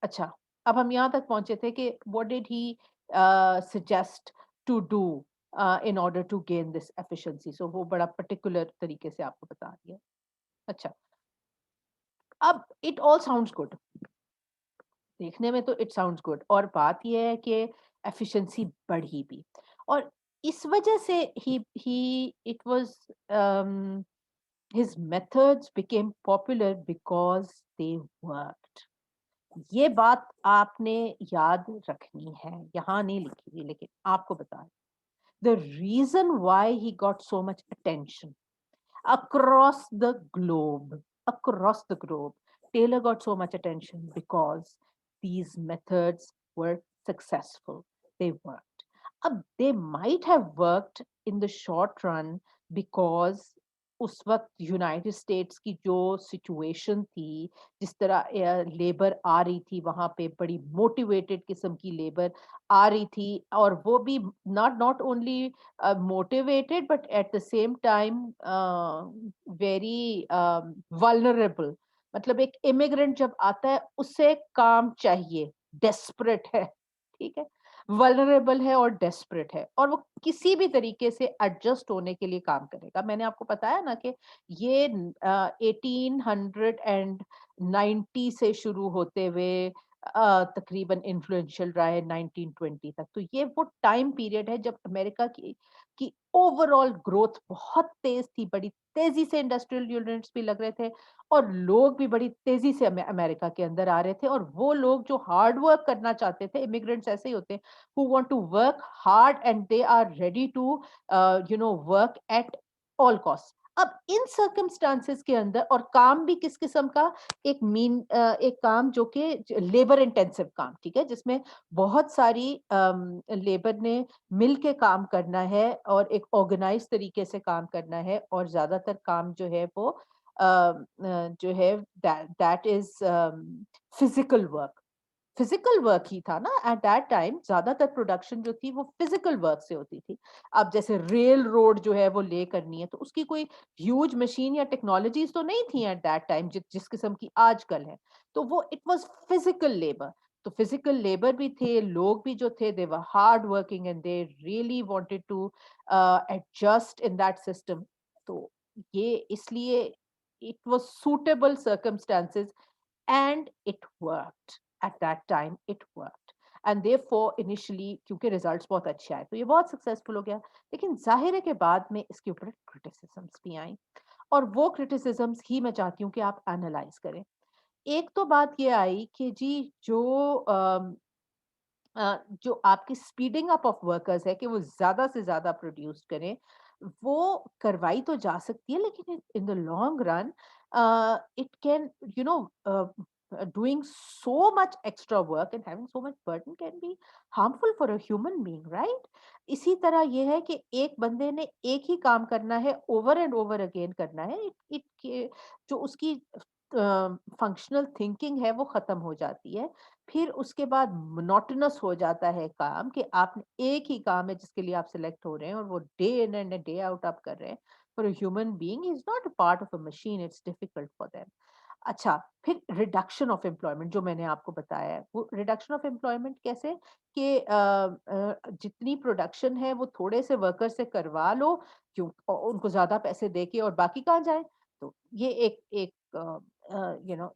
अच्छा, अब हम यहाँ तक पहुँचे थे कि what did he suggest to do in order to gain this efficiency, so वो बड़ा पर्टिकुलर तरीके से आपको बता दिया। अच्छा, अब इट ऑल साउंड्स गुड, देखने में तो इट साउंड्स गुड, और बात ये है कि एफिशिएंसी बढ़ी भी, और इस वजह से ही it was his methods became popular because they worked. ये बात आपने याद रखनी है, यहाँ नहीं लिखी हुई लेकिन आपको बता, the reason why he got so much attention across the globe, across the globe, Taylor got so much attention because these methods were successful. They worked. They might have worked in the short run because उस वक्त United states की जो situation थी, जिस तरह labour आ रही थी वहां पे, बड़ी मोटिवेटेड किस्म की लेबर आ रही थी, और वो भी not not only motivated but at the same time very vulnerable, मतलब एक इमिग्रेंट जब आता है उसे काम चाहिए, डेस्परेट है, ठीक है, वल्नरेबल है और डेस्परेट है, और वो किसी भी तरीके से एडजस्ट होने के लिए काम करेगा। मैंने आपको बताया ना कि ये 1890 से शुरू होते हुए तकरीबन इन्फ्लुएंशियल रहा है 1920 तक। तो ये वो टाइम पीरियड है जब अमेरिका की ओवरऑल ग्रोथ बहुत तेज थी, बड़ी तेजी से इंडस्ट्रियल यूनिट्स भी लग रहे थे, और लोग भी बड़ी तेजी से अमेरिका के अंदर आ रहे थे, और वो लोग जो हार्ड वर्क करना चाहते थे, इमिग्रेंट्स ऐसे ही होते हैं who want to work hard and they are ready to work at all costs। अब इन सर्कमस्टांसेस के अंदर, और काम भी किस किस्म का, एक काम जो कि लेबर इंटेंसिव काम, ठीक है, जिसमें बहुत सारी लेबर ने मिल के काम करना है और एक ऑर्गेनाइज तरीके से काम करना है, और ज्यादातर काम जो है वो जो है that is physical work, physical work ही था ना एट दैट टाइम। ज्यादातर प्रोडक्शन जो थी वो फिजिकल वर्क से होती थी। अब जैसे रेल रोड जो है वो ले करनी है, तो उसकी कोई ह्यूज मशीन या टेक्नोलॉजीज तो नहीं थी एट दैट टाइम जिस किस्म की आजकल है। तो वो इट वाज फिजिकल लेबर। तो फिजिकल लेबर भी थे, लोग भी जो थे, they were hard working and they really wanted to adjust in that system. तो ये इसलिए it was suitable circumstances and it worked at that time, it worked, and therefore initially क्योंकि results बहुत अच्छे आए तो ये बहुत successful हो गया। लेकिन जाहिर है कि बाद में इसके ऊपर criticisms भी आई, और वो criticisms ही मैं चाहती हूँ कि आप analyze करें। एक तो बात ये आई कि जी जो जो आपकी स्पीडिंग अप ऑफ वर्कर्स है कि वो ज्यादा से ज्यादा प्रोड्यूस करें, वो करवाई तो जा सकती है, लेकिन in the long run it can doing so much extra work and having so much burden can be harmful for a human being, right? इसी तरह ये है कि एक बंदे ने एक ही काम करना है, ओवर एंड ओवर अगेन करना है, इट जो उसकी फंक्शनल थिंकिंग है वो खत्म हो जाती है। फिर उसके बाद मोनोटोनस हो जाता है काम, कि आपने एक ही काम है जिसके लिए आप सिलेक्ट हो रहे हैं, और वो day in and day out आप कर रहे हैं। For a human being is not a part of a machine, it's difficult for them. अच्छा, फिर रिडक्शन ऑफ एम्प्लॉयमेंट जो मैंने आपको बताया है, वो रिडक्शन ऑफ एम्प्लॉयमेंट कैसे, कि जितनी प्रोडक्शन है वो थोड़े से वर्कर से करवा लो, क्यों उनको ज्यादा पैसे दे के, और बाकी कहाँ जाए। तो ये एक एक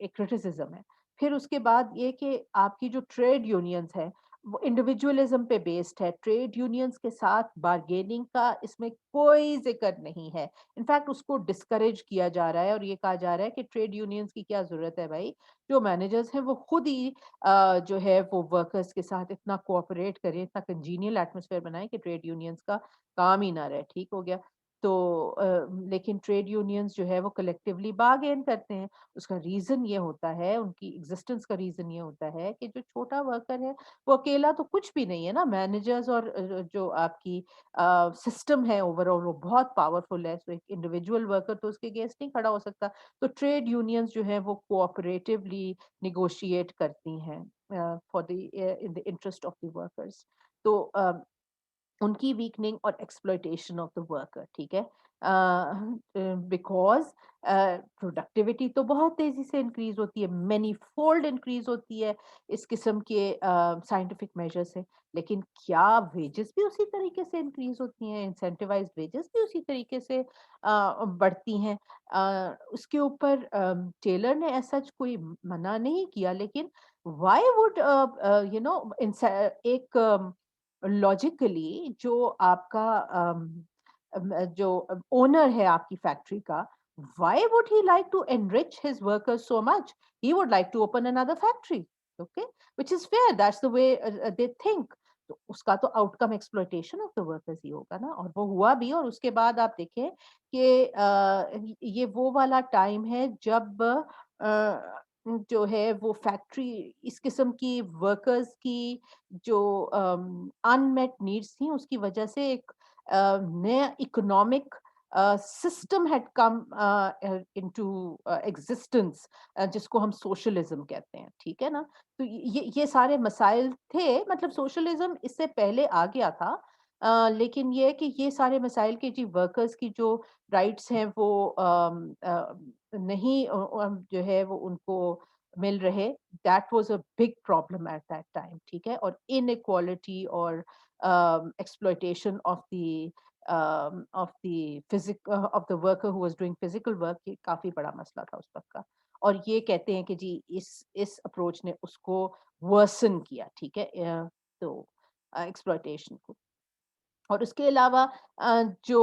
एक क्रिटिसिज्म है। फिर उसके बाद ये कि आपकी जो ट्रेड यूनियंस है वो इंडिविजुअलिज्म पे बेस्ड है, ट्रेड यूनियंस के साथ बार्गेनिंग का इसमें कोई जिक्र नहीं है। इनफैक्ट उसको डिस्करेज किया जा रहा है, और ये कहा जा रहा है कि ट्रेड यूनियंस की क्या जरूरत है भाई, जो मैनेजर्स हैं वो खुद ही जो है वो वर्कर्स के साथ इतना कोऑपरेट करें, इतना कंजीनियल एटमोसफेयर बनाए कि ट्रेड यूनियंस का काम ही ना रहे, ठीक हो गया। तो लेकिन ट्रेड यूनियंस जो है वो कलेक्टिवली बार्गेन करते हैं। उसका रीजन ये होता है, उनकी एग्जिस्टेंस का रीजन ये होता है कि जो छोटा वर्कर है वो अकेला तो कुछ भी नहीं है ना, मैनेजर्स और जो आपकी सिस्टम है ओवरऑल वो बहुत पावरफुल है, तो एक इंडिविजुअल वर्कर तो उसके अगेंस्ट नहीं खड़ा हो सकता। तो ट्रेड यूनियंस जो है वो कोऑपरेटिवली निगोशिएट करती हैं for the in the interest of the workers. तो उनकी वीकनिंग और एक्सप्लॉयटेशन ऑफ द वर्कर, ठीक है? बिकॉज़ प्रोडक्टिविटी तो बहुत तेज़ी से इंक्रीज़ होती है, मैनी फोल्ड इंक्रीज़ होती है इस किस्म के साइंटिफिक मेजर से, लेकिन क्या वेजेस भी उसी तरीके से इंक्रीज़ होती हैं, इंसेंटिवाइज़्ड वेजेस भी उसी तरीके से बढ़ती हैं? उसके ऊपर टेलर ने एज़ सच कोई मना नहीं किया, लेकिन व्हाई वुड यू नो एक लॉजिकली जो आपका जो ओनर है आपकी फैक्ट्री का, why would he like to enrich his workers so much? He would like to open another factory, okay, which is fair. That's the way they think. तो उसका तो outcome exploitation of the workers ही होगा ना, और वो हुआ भी। और उसके बाद आप देखें कि ये वो वाला टाइम है जब जो है वो फैक्ट्री इस किस्म की वर्कर्स की जो अनमेट नीड्स थी उसकी वजह से एक नया economic system had come into existence, जिसको हम सोशलिज्म कहते हैं, ठीक है ना? तो ये सारे मसाइल थे, मतलब सोशलिज्म इससे पहले आ गया था, लेकिन ये है कि ये सारे मसाइल के जी वर्कर्स की जो राइट्स हैं वो नहीं जो है वो उनको मिल रहे। That was a big problem at that time, ठीक है? और इनइक्वालिटी और exploitation of the of the worker who was doing physical work, ये काफी बड़ा मसला था उस वक्त का। और ये कहते हैं कि जी इस अप्रोच ने उसको वर्सन किया, ठीक है? तो एक्सप्लॉयटेशन को। और उसके अलावा जो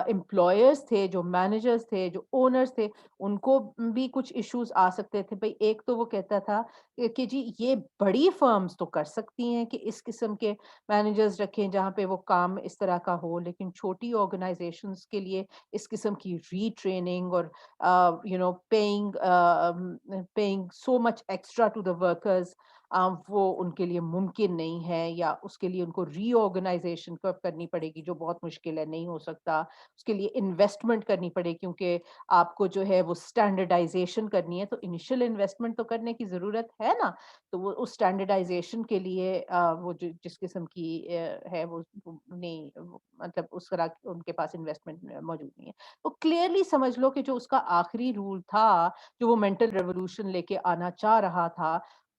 एम्प्लॉयर्स थे, जो मैनेजर्स थे, जो ओनर्स थे, उनको भी कुछ इश्यूज आ सकते थे। भाई एक तो वो कहता था कि जी ये बड़ी फर्म्स तो कर सकती हैं कि इस किस्म के मैनेजर्स रखें जहाँ पे वो काम इस तरह का हो, लेकिन छोटी ऑर्गेनाइजेशंस के लिए इस किस्म की रीट्रेनिंग और paying so much extra to the workers, वो उनके लिए मुमकिन नहीं है, या उसके लिए उनको रीऑर्गेनाइजेशन कब करनी पड़ेगी जो बहुत मुश्किल है, नहीं हो सकता। उसके लिए इन्वेस्टमेंट करनी पड़ेगी क्योंकि आपको जो है वो स्टैंडर्डाइजेशन करनी है, तो इनिशियल इन्वेस्टमेंट तो करने की ज़रूरत है ना। तो वो उस स्टैंडर्डाइजेशन के लिए वो जो जिस किस्म की है वो नहीं मतलब उस तरह उनके पास इन्वेस्टमेंट मौजूद नहीं है। तो क्लियरली समझ लो कि जो उसका आखिरी रूल था, जो वो मेंटल रेवोल्यूशन लेके आना चाह रहा था,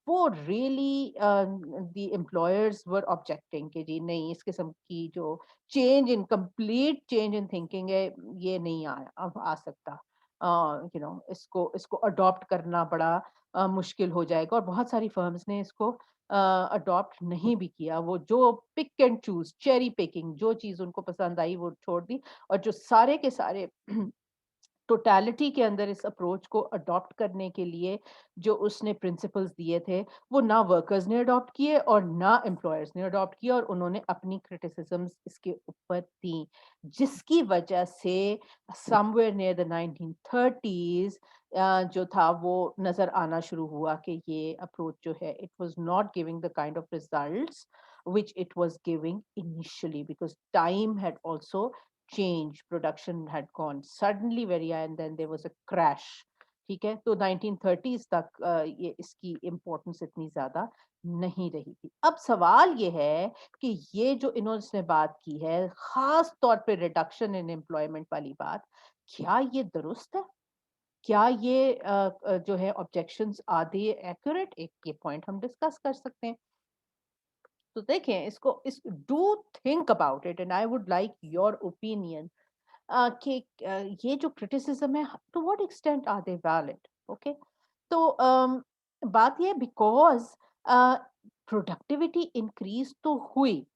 वो really the employers were objecting कि जी नहीं, इस किस्म की जो कंप्लीट चेंज इन थिंकिंग है, ये नहीं अब आ सकता। इसको इसको अडॉप्ट करना बड़ा मुश्किल हो जाएगा, और बहुत सारी फर्म्स ने इसको अडॉप्ट नहीं भी किया। वो जो pick and choose, cherry picking, जो चीज उनको पसंद आई वो छोड़ दी, और जो सारे के सारे टोटैलिटी के अंदर इस अप्रोच को अडॉप्ट करने के लिए जो उसने प्रिंसिपल्स दिए थे, वो ना वर्कर्स ने अडॉप्ट किए और ना एम्प्लॉयर्स ने अडॉप्ट किए, और उन्होंने अपनी क्रिटिसिजम्स इसके ऊपर दी, जिसकी वजह से समवेयर नियर द 1930s जो था वो नजर आना शुरू हुआ कि ये अप्रोच जो है it was not giving the kind of results which it was giving initially, because time had also change, production had gone suddenly very high, and then there was a crash, ठीक है? तो 1930s तक ये इसकी importance इतनी ज्यादा नहीं रही थी। अब सवाल ये है कि ये जो इन्होंने बात की है, खास तौर पे रिडक्शन इन एम्प्लॉयमेंट वाली बात, क्या ये दुरुस्त है? क्या ये जो है ऑब्जेक्शंस आर दे एक्यूरेट? एक ये पॉइंट हम डिस्कस कर सकते हैं। तो देखें इसको, इस do think about it, and I would like your opinion कि ये जो क्रिटिसिज्म है, to what extent are they valid? Okay, तो बात ये, बिकॉज प्रोडक्टिविटी इंक्रीज तो हुई,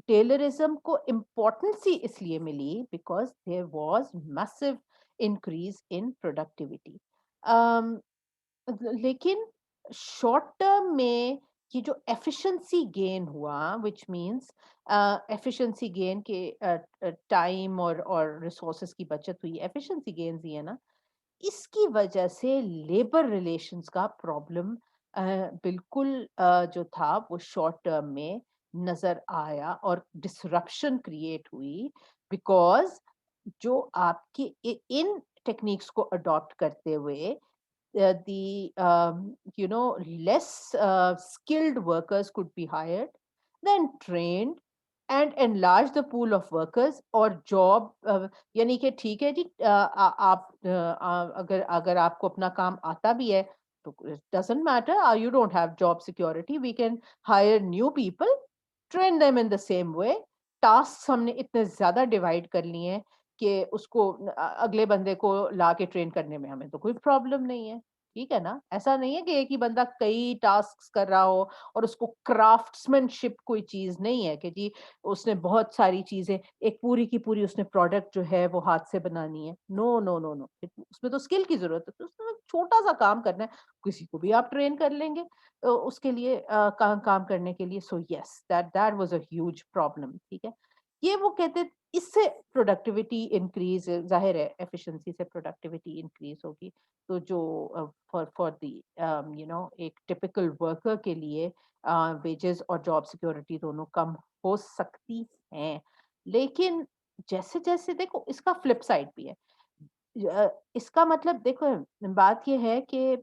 टेलरिज्म को इम्पोर्टेंस ही इसलिए मिली because there was massive increase in productivity. लेकिन शॉर्ट टर्म में ये जो एफिशिएंसी गेन हुआ, व्हिच मींस एफिशिएंसी गेन के टाइम और रिसोर्सेज की बचत हुई, एफिशिएंसी गेन्स ही है ना, इसकी वजह से लेबर रिलेशंस का प्रॉब्लम बिल्कुल जो था वो शॉर्ट टर्म में नजर आया, और डिसरप्शन क्रिएट हुई, बिकॉज जो आपके इन टेक्निक्स को अडॉप्ट करते हुए the less skilled workers could be hired, then trained and enlarge the pool of workers اور جاب یعنی کہ ٹھیک ہے جی آپ اگر اگر آپ کو اپنا کام آتا بھی ہے تو doesn't matter you don't have job security we can hire new people train them in the same way task ہم نے اتنے زیادہ ڈیوائڈ کر لیے ہیں کہ اس کو اگلے بندے کو لا کے ٹرین کرنے میں ہمیں تو کوئی پرابلم نہیں ہے ٹھیک ہے نا ایسا نہیں ہے کہ ایک ہی بندہ کئی ٹاسک کر رہا ہو اور اس کو کرافٹسمین شپ کوئی چیز نہیں ہے کہ جی اس نے بہت ساری چیزیں ایک پوری کی پوری اس نے پروڈکٹ جو ہے وہ ہاتھ سے بنانی ہے نو نو نو نو اس میں تو اسکل کی ضرورت ہے تو اس میں چھوٹا سا کام کرنا ہے کسی کو بھی آپ ٹرین کر لیں گے اس کے لیے کام کرنے کے لیے so yes that was a huge problem ٹھیک ہے یہ وہ کہتے اس سے پروڈکٹیوٹی انکریز ظاہر ہے ایفیشنسی سے پروڈکٹیوٹی انکریز ہوگی تو جو فار دی ایک ٹپیکل ورکر کے لیے ویجز اور جاب سیکورٹی دونوں کم ہو سکتی ہیں لیکن جیسے جیسے دیکھو اس کا فلپ سائڈ بھی ہے اس کا مطلب دیکھو بات یہ ہے کہ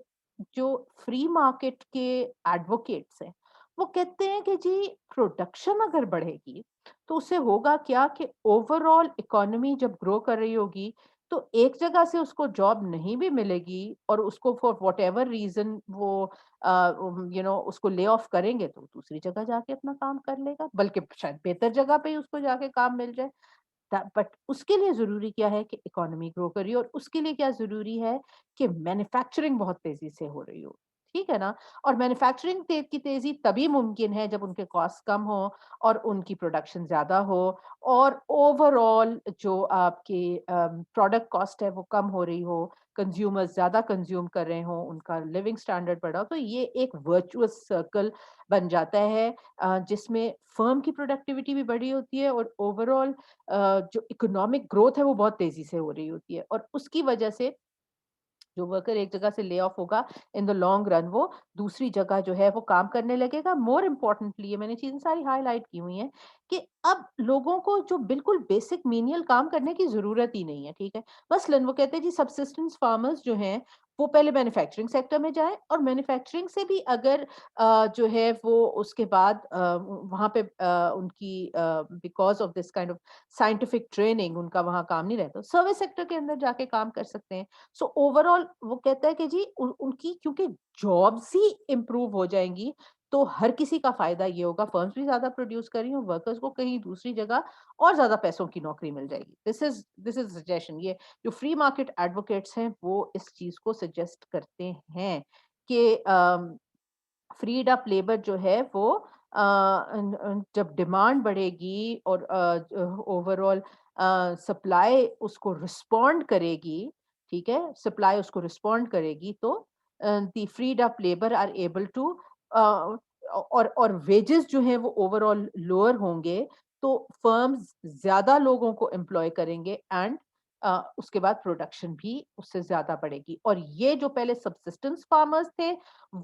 جو فری مارکیٹ کے ایڈوکیٹس ہیں وہ کہتے ہیں کہ جی پروڈکشن اگر بڑھے گی تو اس سے ہوگا کیا کہ اوور آل اکانومی جب گرو کر رہی ہوگی تو ایک جگہ سے اس کو جاب نہیں بھی ملے گی اور اس کو فار واٹ ایور ریزن وہ اس کو لے آف کریں گے تو دوسری جگہ جا کے اپنا کام کر لے گا بلکہ شاید بہتر جگہ پہ ہی اس کو جا کے کام مل جائے بٹ اس کے لیے ضروری کیا ہے کہ اکانومی گرو کری اور اس کے لیے کیا ضروری ہے کہ مینوفیکچرنگ بہت تیزی سے ہو رہی ہو ٹھیک ہے نا اور مینوفیکچرنگ کی تیزی تبھی ممکن ہے جب ان کے کاسٹ کم ہو اور ان کی پروڈکشن زیادہ ہو اور اوور آل جو آپ کی پروڈکٹ کاسٹ ہے وہ کم ہو رہی ہو کنزیومر زیادہ کنزیوم کر رہے ہوں ان کا لیونگ اسٹینڈرڈ بڑھا ہو تو یہ ایک ورچوئس سرکل بن جاتا ہے جس میں فرم کی پروڈکٹیوٹی بھی بڑی ہوتی ہے اور اوور آل جو اکنامک گروتھ ہے وہ بہت تیزی سے ہو رہی ہوتی ہے اور اس کی وجہ سے جو ورکر ایک جگہ سے لے آف ہوگا ان دا لانگ رن وہ دوسری جگہ جو ہے وہ کام کرنے لگے گا مور امپورٹنٹلی میں نے چیزیں ساری ہائی لائٹ کی ہوئی ہیں کہ اب لوگوں کو جو بالکل بیسک مینیل کام کرنے کی ضرورت ہی نہیں ہے ٹھیک ہے مثلاً وہ کہتے ہیں جی سبسسٹنس فارمرز جو ہیں وہ پہلے مینوفیکچرنگ سیکٹر میں جائیں اور مینوفیکچرنگ سے بھی اگر جو ہے وہ اس کے بعد وہاں پہ ان کی because of this kind of scientific training ان کا وہاں کام نہیں رہتا سروس سیکٹر کے اندر جا کے کام کر سکتے ہیں سو اوور آل وہ کہتا ہے کہ جی ان کی کیونکہ جابس ہی امپروو ہو جائیں گی تو ہر کسی کا فائدہ یہ ہوگا فرمس بھی زیادہ پروڈیوس کر رہی ہوں ورکرز کو کہیں دوسری جگہ اور زیادہ پیسوں کی نوکری مل جائے گی دس از سجیشن یہ جو فری مارکیٹ ایڈوکیٹس ہیں وہ اس چیز کو سجیسٹ کرتے ہیں کہ فریڈ اپ لیبر جو ہے وہ جب ڈیمانڈ بڑھے گی اور اوور آل سپلائی اس کو رسپونڈ کرے گی ٹھیک ہے سپلائی اس کو رسپونڈ کرے گی تو the freed up labour are able to اور ویجز جو ہیں وہ اوور آل لوور ہوں گے تو فرمز زیادہ لوگوں کو امپلوائے کریں گے اینڈ اس کے بعد پروڈکشن بھی اس سے زیادہ بڑھے گی اور یہ جو پہلے سبسسٹنس فارمرز تھے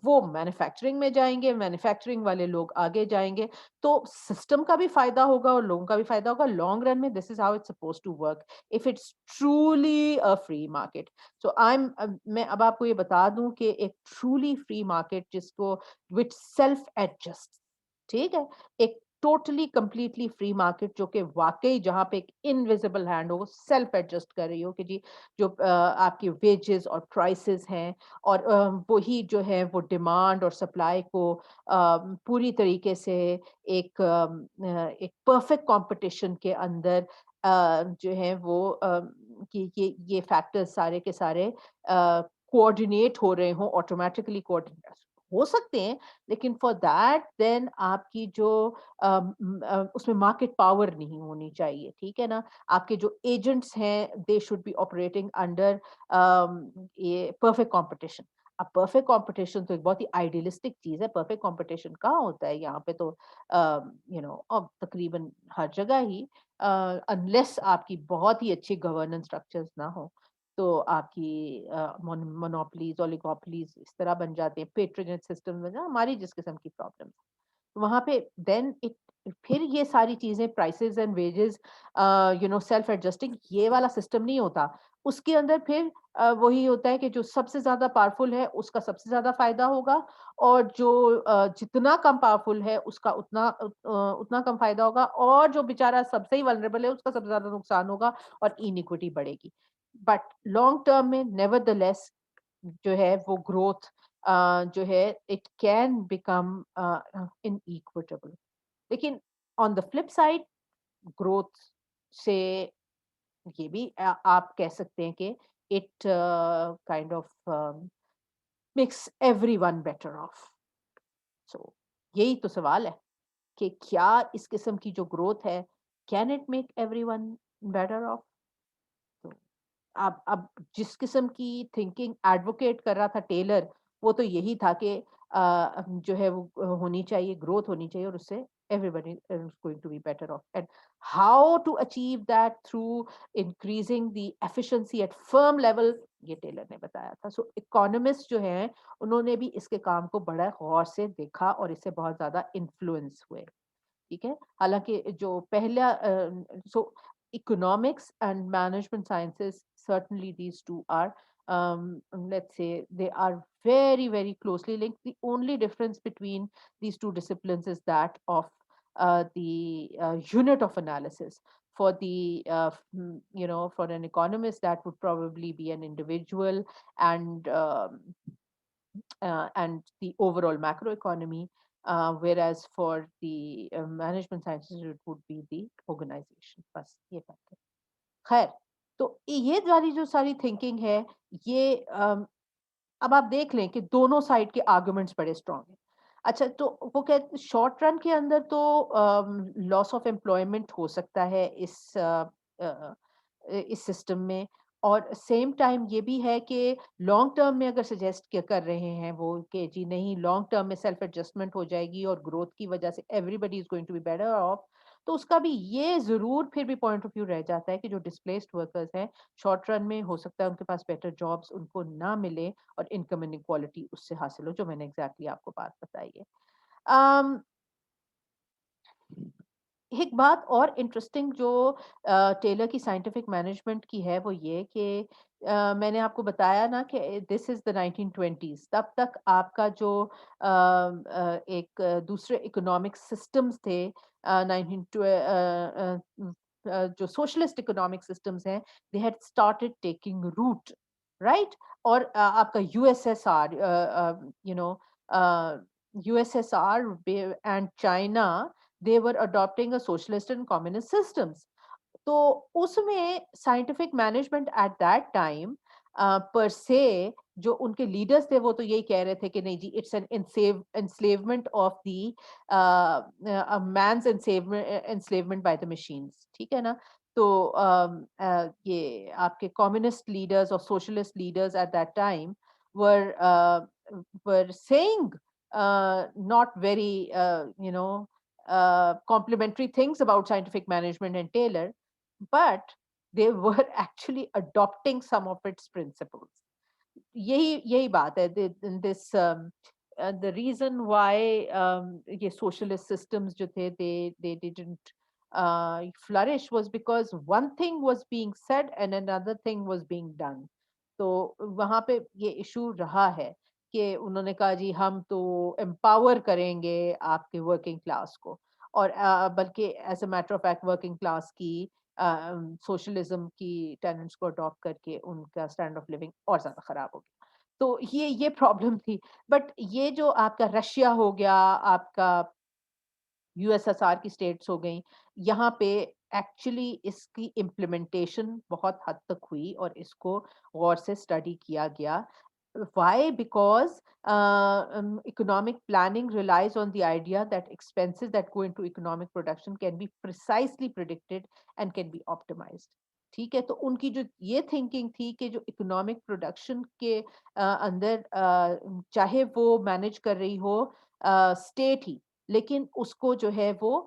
وہ مینوفیکچرنگ میں جائیں گے مینوفیکچرنگ والے لوگ آگے جائیں گے تو سسٹم کا بھی فائدہ ہوگا اور لوگوں کا بھی فائدہ ہوگا لانگ رن میں this is how it's supposed to work if it's truly a free market so میں اب آپ کو یہ بتا دوں کہ ایک ٹرولی فری مارکیٹ جس کو وچ سیلف ایڈجسٹ ٹھیک ہے ایک ٹوٹلی کمپلیٹلی فری مارکیٹ جو کہ واقعی جہاں پہ ایک انویزیبل ہینڈ ہو سیلف ایڈجسٹ کر رہی ہو کہ جی جو آپ کی ویجز اور پرائسز ہیں اور وہی جو ہے وہ ڈیمانڈ اور سپلائی کو پوری طریقے سے ایک پرفیکٹ کمپٹیشن کے اندر جو ہے وہ یہ فیکٹر سارے کے سارے کوآرڈینیٹ ہو رہے ہوں آٹومیٹکلی کوآرڈینیٹ ہو سکتے ہیں لیکن فار دیٹ دین آپ کی جو اس میں مارکیٹ پاور نہیں ہونی چاہیے ٹھیک ہے نا آپ کے جو ایجنٹس ہیں they should be operating under یہ پرفیکٹ کمپٹیشن اب پرفیکٹ کمپٹیشن تو ایک بہت ہی آئیڈیلسٹک چیز ہے پرفیکٹ کمپٹیشن کہاں ہوتا ہے یہاں پہ تو اب تقریباً ہر جگہ ہی انلیس آپ کی بہت ہی اچھی گورننس اسٹرکچرز نہ ہو تو آپ کی مونوپلیز اولیگوپلیز اس طرح بن جاتے ہیں پیٹرنیج سسٹم ہماری جس قسم کی پرابلم وہاں پہ دین پھر یہ ساری چیزیں prices and wages self adjusting یہ والا سسٹم نہیں ہوتا اس کے اندر پھر وہی ہوتا ہے کہ جو سب سے زیادہ پاورفل ہے اس کا سب سے زیادہ فائدہ ہوگا، اور جو جتنا کم پاورفل ہے اس کا اتنا کم فائدہ ہوگا، اور جو بیچارہ سب سے ہی ولنریبل ہے اس کا سب سے زیادہ نقصان ہوگا اور انیکوٹی بڑھے گی. بٹ لانگ ٹرم میں نیور دا لیس جو ہے وہ گروتھ جو ہے it can become inequitable. لیکن on the flip side growth سے یہ بھی آپ کہہ سکتے ہیں کہ it kind of makes everyone better off. So یہی تو سوال ہے کہ کیا اس قسم کی جو گروتھ ہے can it make every one better of. اب جس قسم کی تھنکنگ ایڈوکیٹ کر رہا تھا ٹیلر، وہ تو یہی تھا کہ جو ہے وہ ہونی چاہیے، گروتھ ہونی چاہیے، اور اس سے everybody is going to be better off. And how to achieve that through increasing the efficiency at firm level، یہ ٹیلر نے بتایا تھا. سو اکانومسٹ جو ہیں انہوں نے بھی اس کے کام کو بڑا غور سے دیکھا اور اس سے بہت زیادہ انفلوئنس ہوئے. ٹھیک ہے، حالانکہ جو پہلا سو economics and management sciences, certainly these two are let's say they are very very closely linked. The only difference between these two disciplines is that of the unit of analysis. For the for an economist that would probably be an individual and the overall macroeconomy, whereas for the management sciences it would be the organization. بس یہ بات ہے. خیر، تو یہ والی جو ساری تھنکنگ ہے یہ اب آپ دیکھ لیں کہ دونوں سائڈ کے آرگومنٹس بڑے اسٹرانگ ہیں. اچھا، تو وہ کہتے شارٹ رن کے اندر تو لاس آف امپلائمنٹ ہو سکتا ہے اس سسٹم میں، اور سیم ٹائم یہ بھی ہے کہ لانگ ٹرم میں اگر سجیسٹ کر رہے ہیں وہ کہ جی نہیں، لانگ ٹرم میں سیلف ایڈجسٹمنٹ ہو جائے گی اور گروتھ کی وجہ سے everybody is going to be better off, تو اس کا بھی یہ ضرور پھر بھی پوائنٹ آف ویو رہ جاتا ہے کہ جو ڈسپلیسڈ ورکرز ہیں شارٹ رن میں ہو سکتا ہے ان کے پاس بیٹر جابس ان کو نہ ملے اور انکم انیکوالٹی اس سے حاصل ہو، جو میں نے ایگزیکٹلی آپ کو بات بتائی ہے. ایک بات اور انٹرسٹنگ جو ٹیلر کی سائنٹیفک مینجمنٹ کی ہے وہ یہ کہ میں نے آپ کو بتایا نا کہ دس از دا 1920s، تب تک آپ کا جو ایک دوسرے اکنامک سسٹمز تھے 19 جو سوشلسٹ اکنامک سسٹمز ہیں they had started taking root، right؟ اور آپ کا U S S R U S S R and China, they were adopting a socialist and communist systems. تو اس میں scientific management at that time پر سے جو ان کے لیڈرز تھے وہ تو یہی کہہ رہے تھے کہ نہیں جی it's an enslavement of the men's enslavement by the machines. ٹھیک ہے نا؟ تو یہ آپ کے کمیونسٹ لیڈرز اور socialist leaders at that time were saying not very complimentary things about scientific management and Taylor, but they were actually adopting some of its principles. یہی بات ہے. This the reason why یہ socialist systems جو تھے they didn't flourish was because one thing was being said and another thing was being done. تو وہاں پہ یہ ایشو رہا ہے کہ انہوں نے کہا جی ہم تو امپاور کریں گے آپ کے ورکنگ کلاس کو، اور بلکہ as a matter of fact working class کی سوشلزم کی ٹیننٹس کو اڈاپٹ کر کے ان کا اسٹینڈ آف لیونگ اور زیادہ خراب ہو گیا. تو یہ پرابلم تھی. بٹ یہ جو آپ کا رشیا ہو گیا، آپ کا یو ایس ایس آر کی اسٹیٹس ہو گئیں، یہاں پہ ایکچولی اس کی امپلیمنٹیشن بہت حد تک ہوئی اور اس کو غور سے اسٹڈی کیا گیا. Why? Because economic planning relies on the idea that expenses that go into economic production can be precisely predicted and can be optimized. ٹھیک ہے، تو ان کی جو یہ تھنکنگ تھی کہ جو اکنامک پروڈکشن کے اندر چاہے وہ مینج کر رہی ہو اسٹیٹ ہی، لیکن اس کو جو ہے وہ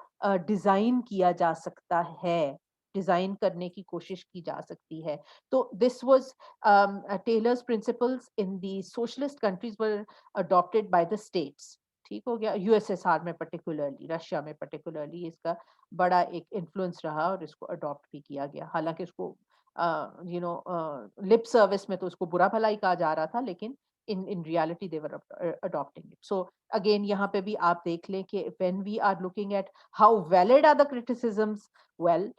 ڈیزائن کیا جا سکتا ہے، ڈیزائن کرنے کی کوشش کی جا سکتی ہے. تو this was Taylor's principles in the socialist countries were adopted by the states. ٹھیک ہو گیا. یو ایس ایس آر میں پرٹیکولرلی، رشیا میں پرٹیکولرلی اس کا بڑا ایک انفلوئنس رہا اور اس کو اڈاپٹ بھی کیا گیا. حالانکہ اس کو लिप सर्विस में तो उसको बुरा भला ही कहा जा रहा था, लेकिन in reality they were adopting it. So again यहाँ पे भी आप देख लें कि when we are looking at how valid are the criticisms, well,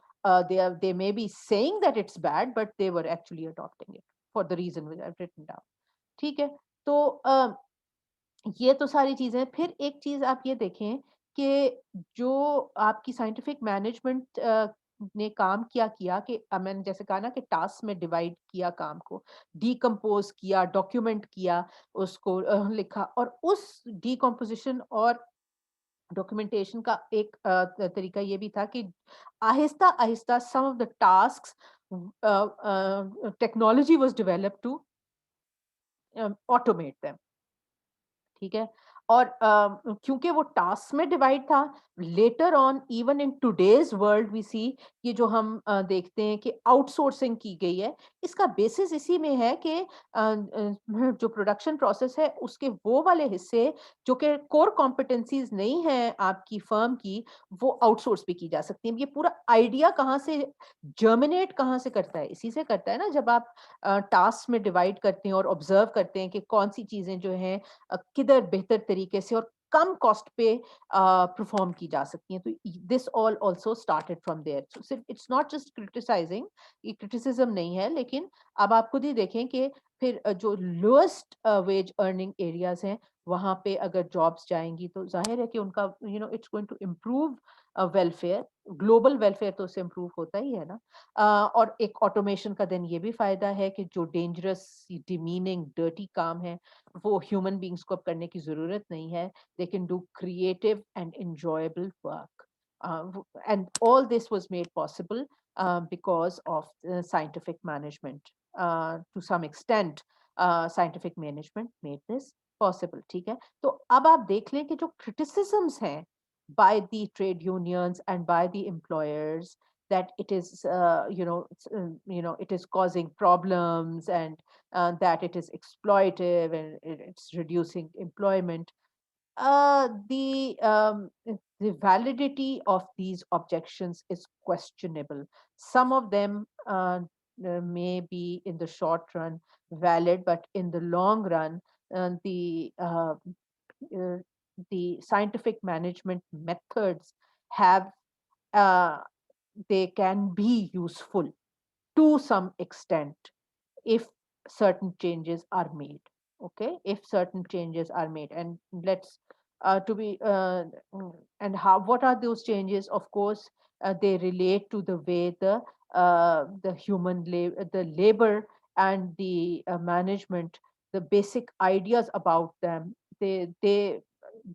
they may be saying that it's bad, but they were actually adopting it for the reason which I've written down. ठीक है, तो ये तो सारी चीजें। फिर एक चीज आप ये देखें कि जो आपकी साइंटिफिक मैनेजमेंट ने काम किया किया कि मैंने जैसे कहा ना कि टास्क में डिवाइड किया काम को, डिकम्पोज किया, डॉक्यूमेंट किया, उसको लिखा, और उस डिकम्पोजिशन और डॉक्यूमेंटेशन का एक तरीका ये भी था कि आहिस्ता आहिस्ता some of the task technology was developed to automate them. ठीक है, और क्योंकि वो टास्क में डिवाइड था, later on even in today's world we see, ये जो हम देखते हैं कि आउटसोर्सिंग की गई है, इसका बेसिस इसी में है कि जो प्रोडक्शन प्रोसेस है उसके वो वाले हिस्से जो कि कोर कॉम्पिटेंसीज नहीं है आपकी फर्म की, वो आउटसोर्स भी की जा सकती है। ये पूरा आइडिया कहाँ से जर्मिनेट कहाँ से करता है? इसी से करता है ना, जब आप टास्क में डिवाइड करते हैं और ऑब्जर्व करते हैं कि कौन सी चीजें जो हैं किधर बेहतर तरीके से और कम कॉस्ट पे परफॉर्म की जा सकती हैं। तो this all also started from there. So सिर्फ इट्स नॉट जस्ट क्रिटिसाइजिंग, ये क्रिटिसिज्म नहीं है, लेकिन अब आप खुद ही देखें कि फिर जो लोएस्ट वेज अर्निंग एरियाज हैं, वहां पे अगर जॉब्स जाएंगी तो जाहिर है कि उनका it's going to improve welfare, global welfare तो उससे इम्प्रूव होता ही है ना। और एक ऑटोमेशन का देन ये भी फायदा है कि जो डेंजरस, डिमीनिंग, डर्टी काम है, वो ह्यूमन बीइंग्स को अब करने की जरूरत नहीं है। They can do creative and enjoyable work, and all this was made possible because of scientific management. To some extent scientific management made this possible। ठीक है, तो अब आप देख लें कि जो criticisms हैं by the trade unions and by the employers, that it is it is causing problems, and that it is exploitive, and it's reducing employment. The validity of these objections is questionable. Some of them may be in the short run valid, but in the long run, uh, the uh, uh, the scientific management methods have uh, they can be useful to some extent if certain changes are made. Okay, if certain changes are made, and let's to be and how, what are those changes? Of course they relate to the way the the labor and the management, the basic ideas about them, they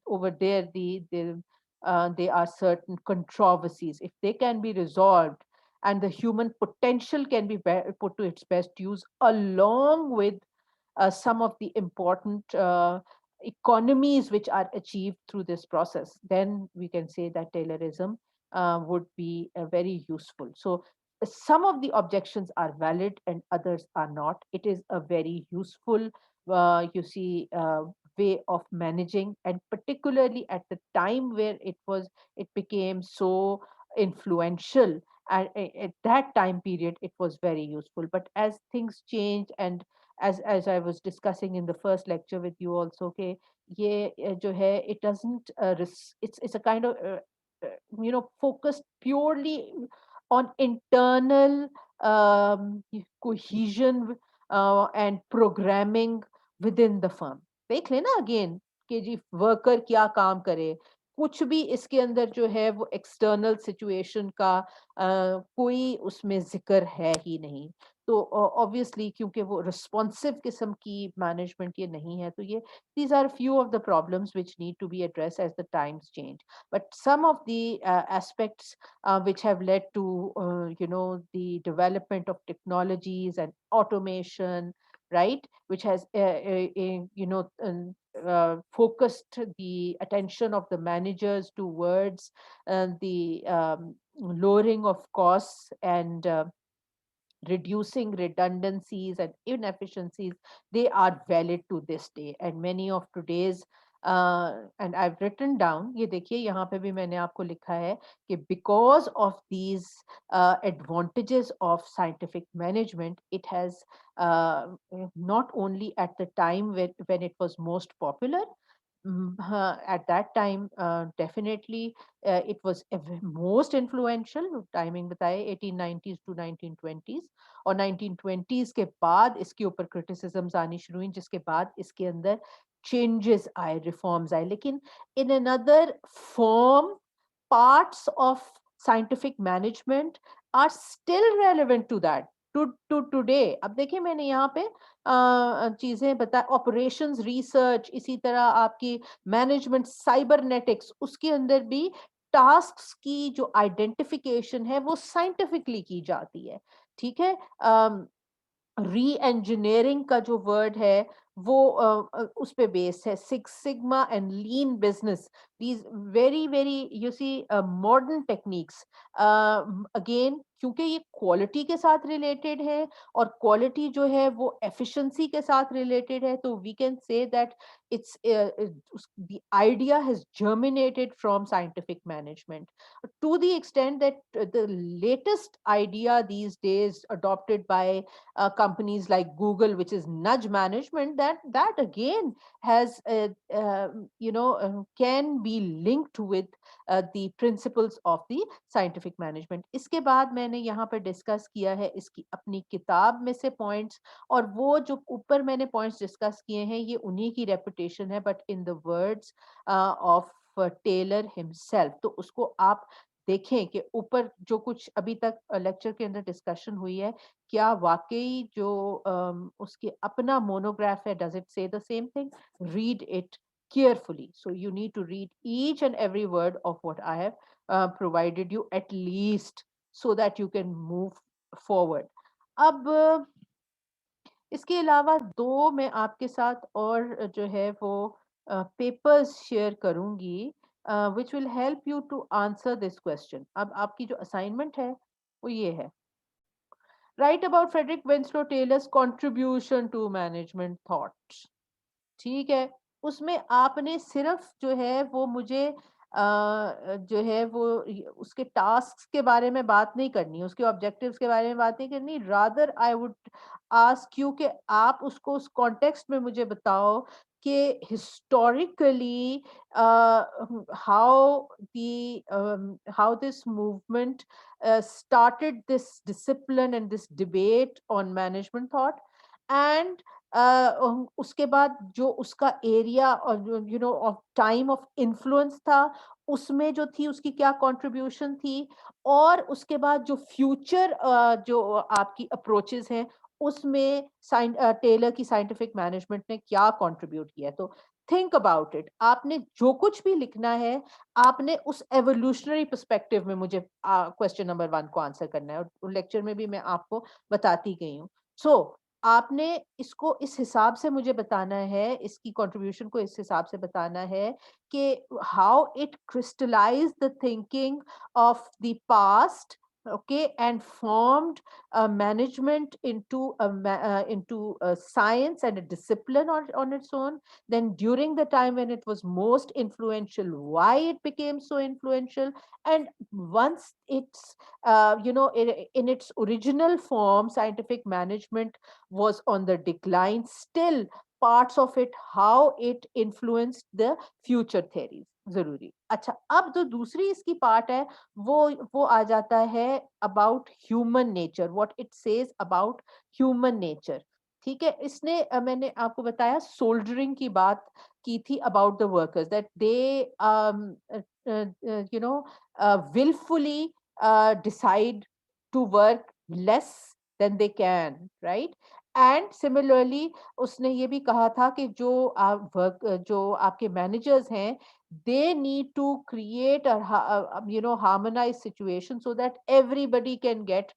over there there are certain controversies. If they can be resolved and the human potential can be put to its best use, along with some of the important economies which are achieved through this process, then we can say that Taylorism would be very useful. So some of the objections are valid and others are not. It is a very useful, way of managing, and particularly at the time where it became so influential. At that time period, it was very useful. But as things change, and as I was discussing in the first lecture with you also, okay, ये जो है, it doesn't it's a kind of focused purely on internal cohesion and programming within the firm. देख लेना again कि जी worker क्या काम करे, कुछ भी इसके अंदर जो है वो एक्सटर्नल सिचुएशन का कोई उसमें जिक्र है ही नहीं। तो ऑब्वियसली क्योंकि वो रिस्पॉन्सिव किस्म की मैनेजमेंट ये नहीं है, तो ये these are few of the problems which need to be addressed as the times change. But some of the aspects which have led to the development of technologies and automation, right, which has focused the attention of the managers towards the lowering of costs and reducing redundancies and inefficiencies, they are valid to this day. And many of today's and I have written down, یہ دیکھیے یہاں پہ بھی میں نے آپ کو لکھا ہے کہ because of these advantages of scientific management, it has not only at the time when it was most popular, at that time definitely it was most influential. Timing بتائے 1890s to 1920s, اور 1920s کے بعد اس کے اوپر criticisms آنی شروع ہوئی, جس کے بعد اس کے اندر چینجز آئے, ریفارمز آئے, لیکن in another form parts of scientific management are still relevant to that to today. اب دیکھیں میں نے یہاں پہ چیزیں بتا, آپریشنز ریسرچ, اسی طرح آپ کی مینجمنٹ سائبرنیٹکس, اس کے اندر بھی ٹاسکس کی جو آئیڈینٹیفیکیشن ہے وہ سائنٹیفکلی کی جاتی ہے. ٹھیک ہے, ری انجینئرنگ کا جو ورڈ ہے وہ اس پہ بیس ہے, six sigma and lean business, these very very you see modern techniques. Again کیونکہ یہ کوالٹی کے ساتھ ریلیٹڈ ہے, اور کوالٹی جو ہے وہ ایفیشنسی کے ساتھ ریلیٹڈ ہے, تو we can say that it's the idea has germinated from scientific management to the extent that the latest idea these days adopted by companies like Google, which is nudge management, that again has can be linked with the principles of the scientific management. اس کے بعد میں نے یہاں پر discuss کیا ہے اس کی اپنی کتاب میں سے پوائنٹس, اور وہ جو اوپر میں نے پوائنٹس ڈسکس کیے ہیں یہ انہی کی ریپوٹیشن ہے, but in the words of Taylor himself. تو اس کو آپ دیکھیں کہ اوپر جو کچھ ابھی تک لیکچر کے اندر ڈسکشن ہوئی ہے, کیا واقعی جو اس کے اپنا مونوگراف ہے, ڈز اٹ سے the same thing. Read it carefully, so you need to read each and every word of what I have provided you at least, so that you can move forward. اب اس کے علاوہ دو میں آپ کے ساتھ اور جو ہے وہ پیپرز شیئر کروں گی which will help you to answer this question. اب آپ کی جو اسائنمنٹ ہے وہ یہ ہے, write about Frederick Winslow Taylor's contribution to management thought. ٹھیک ہے, اس میں آپ نے صرف جو ہے وہ مجھے جو ہے وہ اس کے ٹاسک کے بارے میں بات نہیں کرنی, اس کے آبجیکٹیوز کے بارے میں بات نہیں کرنی, rather I would ask you کہ آپ اس کو اس کانٹیکسٹ میں مجھے بتاؤ کہ historically how this movement started this discipline and this debate on management thought, and اس کے بعد جو اس کا ایریا اور آف ٹائم آف انفلوئنس تھا, اس میں جو تھی اس کی کیا کنٹریبیوشن تھی, اور اس کے بعد جو فیوچر جو آپ کی اپروچز ہیں اس میں ٹیلر کی سائنٹیفک مینجمنٹ نے کیا کنٹریبیوٹ کیا. تو تھنک اباؤٹ اٹ, آپ نے جو کچھ بھی لکھنا ہے آپ نے اس ایوولوشنری پرسپیکٹو میں مجھے کوسچن نمبر 1 کو آنسر کرنا ہے, اور لیکچر میں بھی میں آپ کو بتاتی گئی ہوں. سو آپ نے اس کو اس حساب سے مجھے بتانا ہے, اس کی کنٹریبیوشن کو اس حساب سے بتانا ہے کہ how it crystallise the thinking of the past, okay, and formed management into a science and a discipline on its own. Then during the time when it was most influential, why it became so influential, and once it's in its original form scientific management was on the decline, still parts of it, how it influenced the future theories. ضروری. اچھا, اب جو دوسری اس کی part ہے وہ آ جاتا ہے about human nature, what it says about human nature. ٹھیک ہے, اس نے میں نے آپ کو بتایا سولڈرنگ کی بات کی تھی about the workers, that they willfully decide to work less than they can, right? And similarly اس نے یہ بھی کہا تھا کہ جو آپ کے مینیجرز ہیں, they need to create a harmonized situation so that everybody can get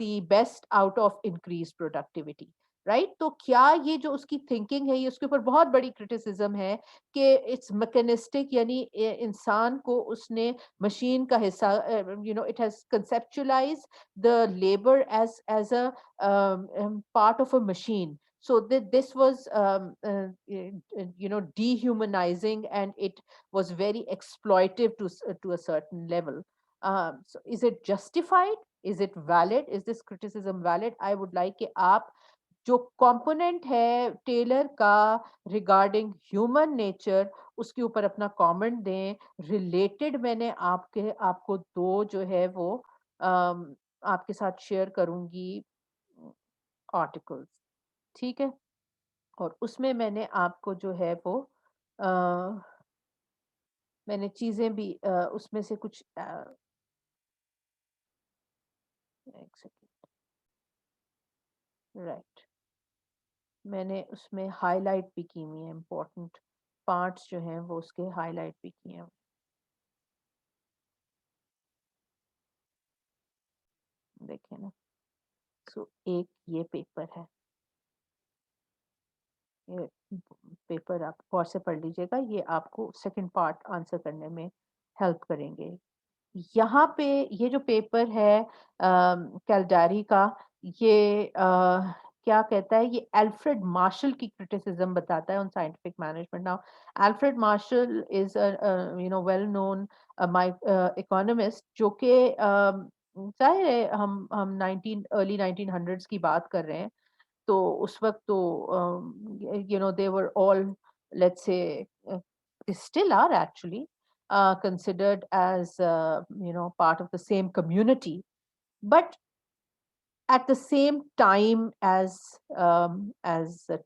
the best out of increased productivity, right? تو کیا یہ جو اس کی تھنکنگ ہے, یہ اس کے اوپر بہت بڑی کرٹیسزم ہے کہ اٹس میکینسٹک, یعنی انسان کو اس نے مشین کا حصہ, it has conceptualized the labor as a part of a machine. So this was dehumanizing, and it was very exploitive to a certain level. So is it justified? Is it valid? Is this criticism valid? I would like कि आप जो component है Taylor का regarding human nature, उसके ऊपर अपना comment दें। Related मैंने आपको दो जो है वो आपके साथ शेयर करूंगी आर्टिकल्स, ठीक है? और उसमें मैंने आपको जो है वो अ, मैंने चीजें भी उसमें से कुछ एक सेकेंड, राइट, मैंने उसमें हाईलाइट भी की हुई है, इम्पोर्टेंट पार्ट्स जो हैं वो उसके हाईलाइट भी किए हैं। देखिए ना, सो एक ये पेपर है, ये पेपर आप गौर से पढ़ लीजिएगा, ये आपको सेकंड पार्ट आंसर करने में हेल्प करेंगे। यहाँ पे ये जो पेपर है कैल्डारी का, ये क्या कहता है, ये अल्फ्रेड मार्शल की क्रिटिसिज्म बताता है on scientific management. Now Alfred Marshall is well known economist, जो कि जाहिर है हम 19 अर्ली 1900s की बात कर रहे हैं। तो उस वक्त तो they were all, let's say, they still are actually considered as part of the same community, but at the same time as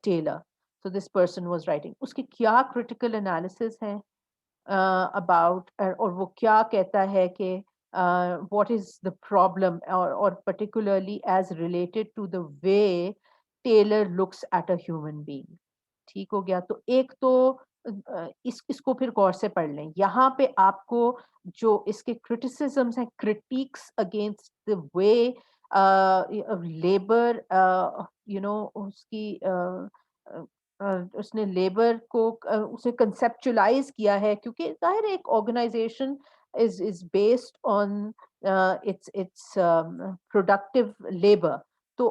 Taylor. So this person was writing, उसकी क्या critical analysis है about, और वो क्या कहता है कि what is the problem, or particularly as related to the way Taylor looks at a human being। ठीक हो गया? तो एक तो इसको फिर गौर से पढ़ लें। यहाँ पे आपको जो इसके क्रिटिसिज्म्स हैं, critics against the way labour, उसकी उसने लेबर को उसे कंसेप्चुलाइज किया है, क्योंकि जाहिर है एक organization is based on its productive labour. तो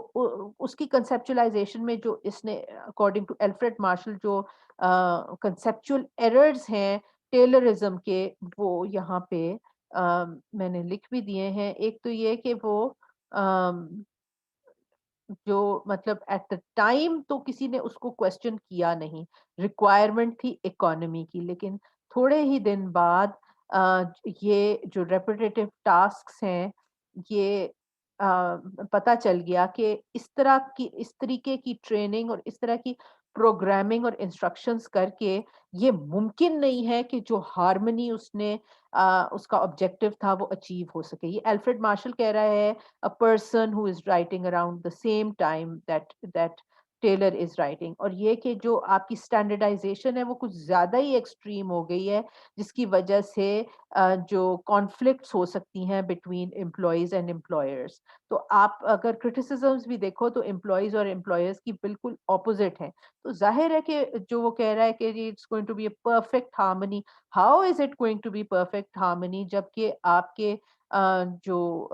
उसकी कंसेप्चुलाइजेशन में जो इसने अकॉर्डिंग टू एल्फ्रेड मार्शल जो कंसेप्चुअल एरर्स हैं टेलरिज्म के, वो यहाँ पे मैंने लिख भी दिए हैं। एक तो ये कि वो जो मतलब एट द टाइम तो किसी ने उसको क्वेश्चन किया नहीं, रिक्वायरमेंट थी इकोनॉमी की, लेकिन थोड़े ही दिन बाद ये जो रेपिटेटिव टास्क्स हैं, ये पता चल गया कि इस तरीके की ट्रेनिंग और इस तरह की प्रोग्रामिंग और इंस्ट्रक्शंस करके ये मुमकिन नहीं है कि जो हार्मनी उसका ऑब्जेक्टिव था वो अचीव हो सके। ये अल्फ्रेड मार्शल कह रहा है, a person who is writing around the same time that Taylor is writing. और ये कि जो आपकी स्टैंडर्डाइजेशन है वो कुछ ज्यादा ही एक्सट्रीम हो गई है, जिसकी वजह से जो कॉन्फ्लिक्ट्स हो सकती हैं बिटवीन एम्प्लॉयज एंड एम्प्लॉयर्स। तो आप अगर क्रिटिसिजम्स भी देखो तो एम्प्लॉयज और एम्प्लॉयर्स की बिल्कुल ऑपोजिट है। तो जाहिर है कि जो वो कह रहा है कि it's going to be a perfect harmony, how is it going to be perfect harmony, जबकि आपके जो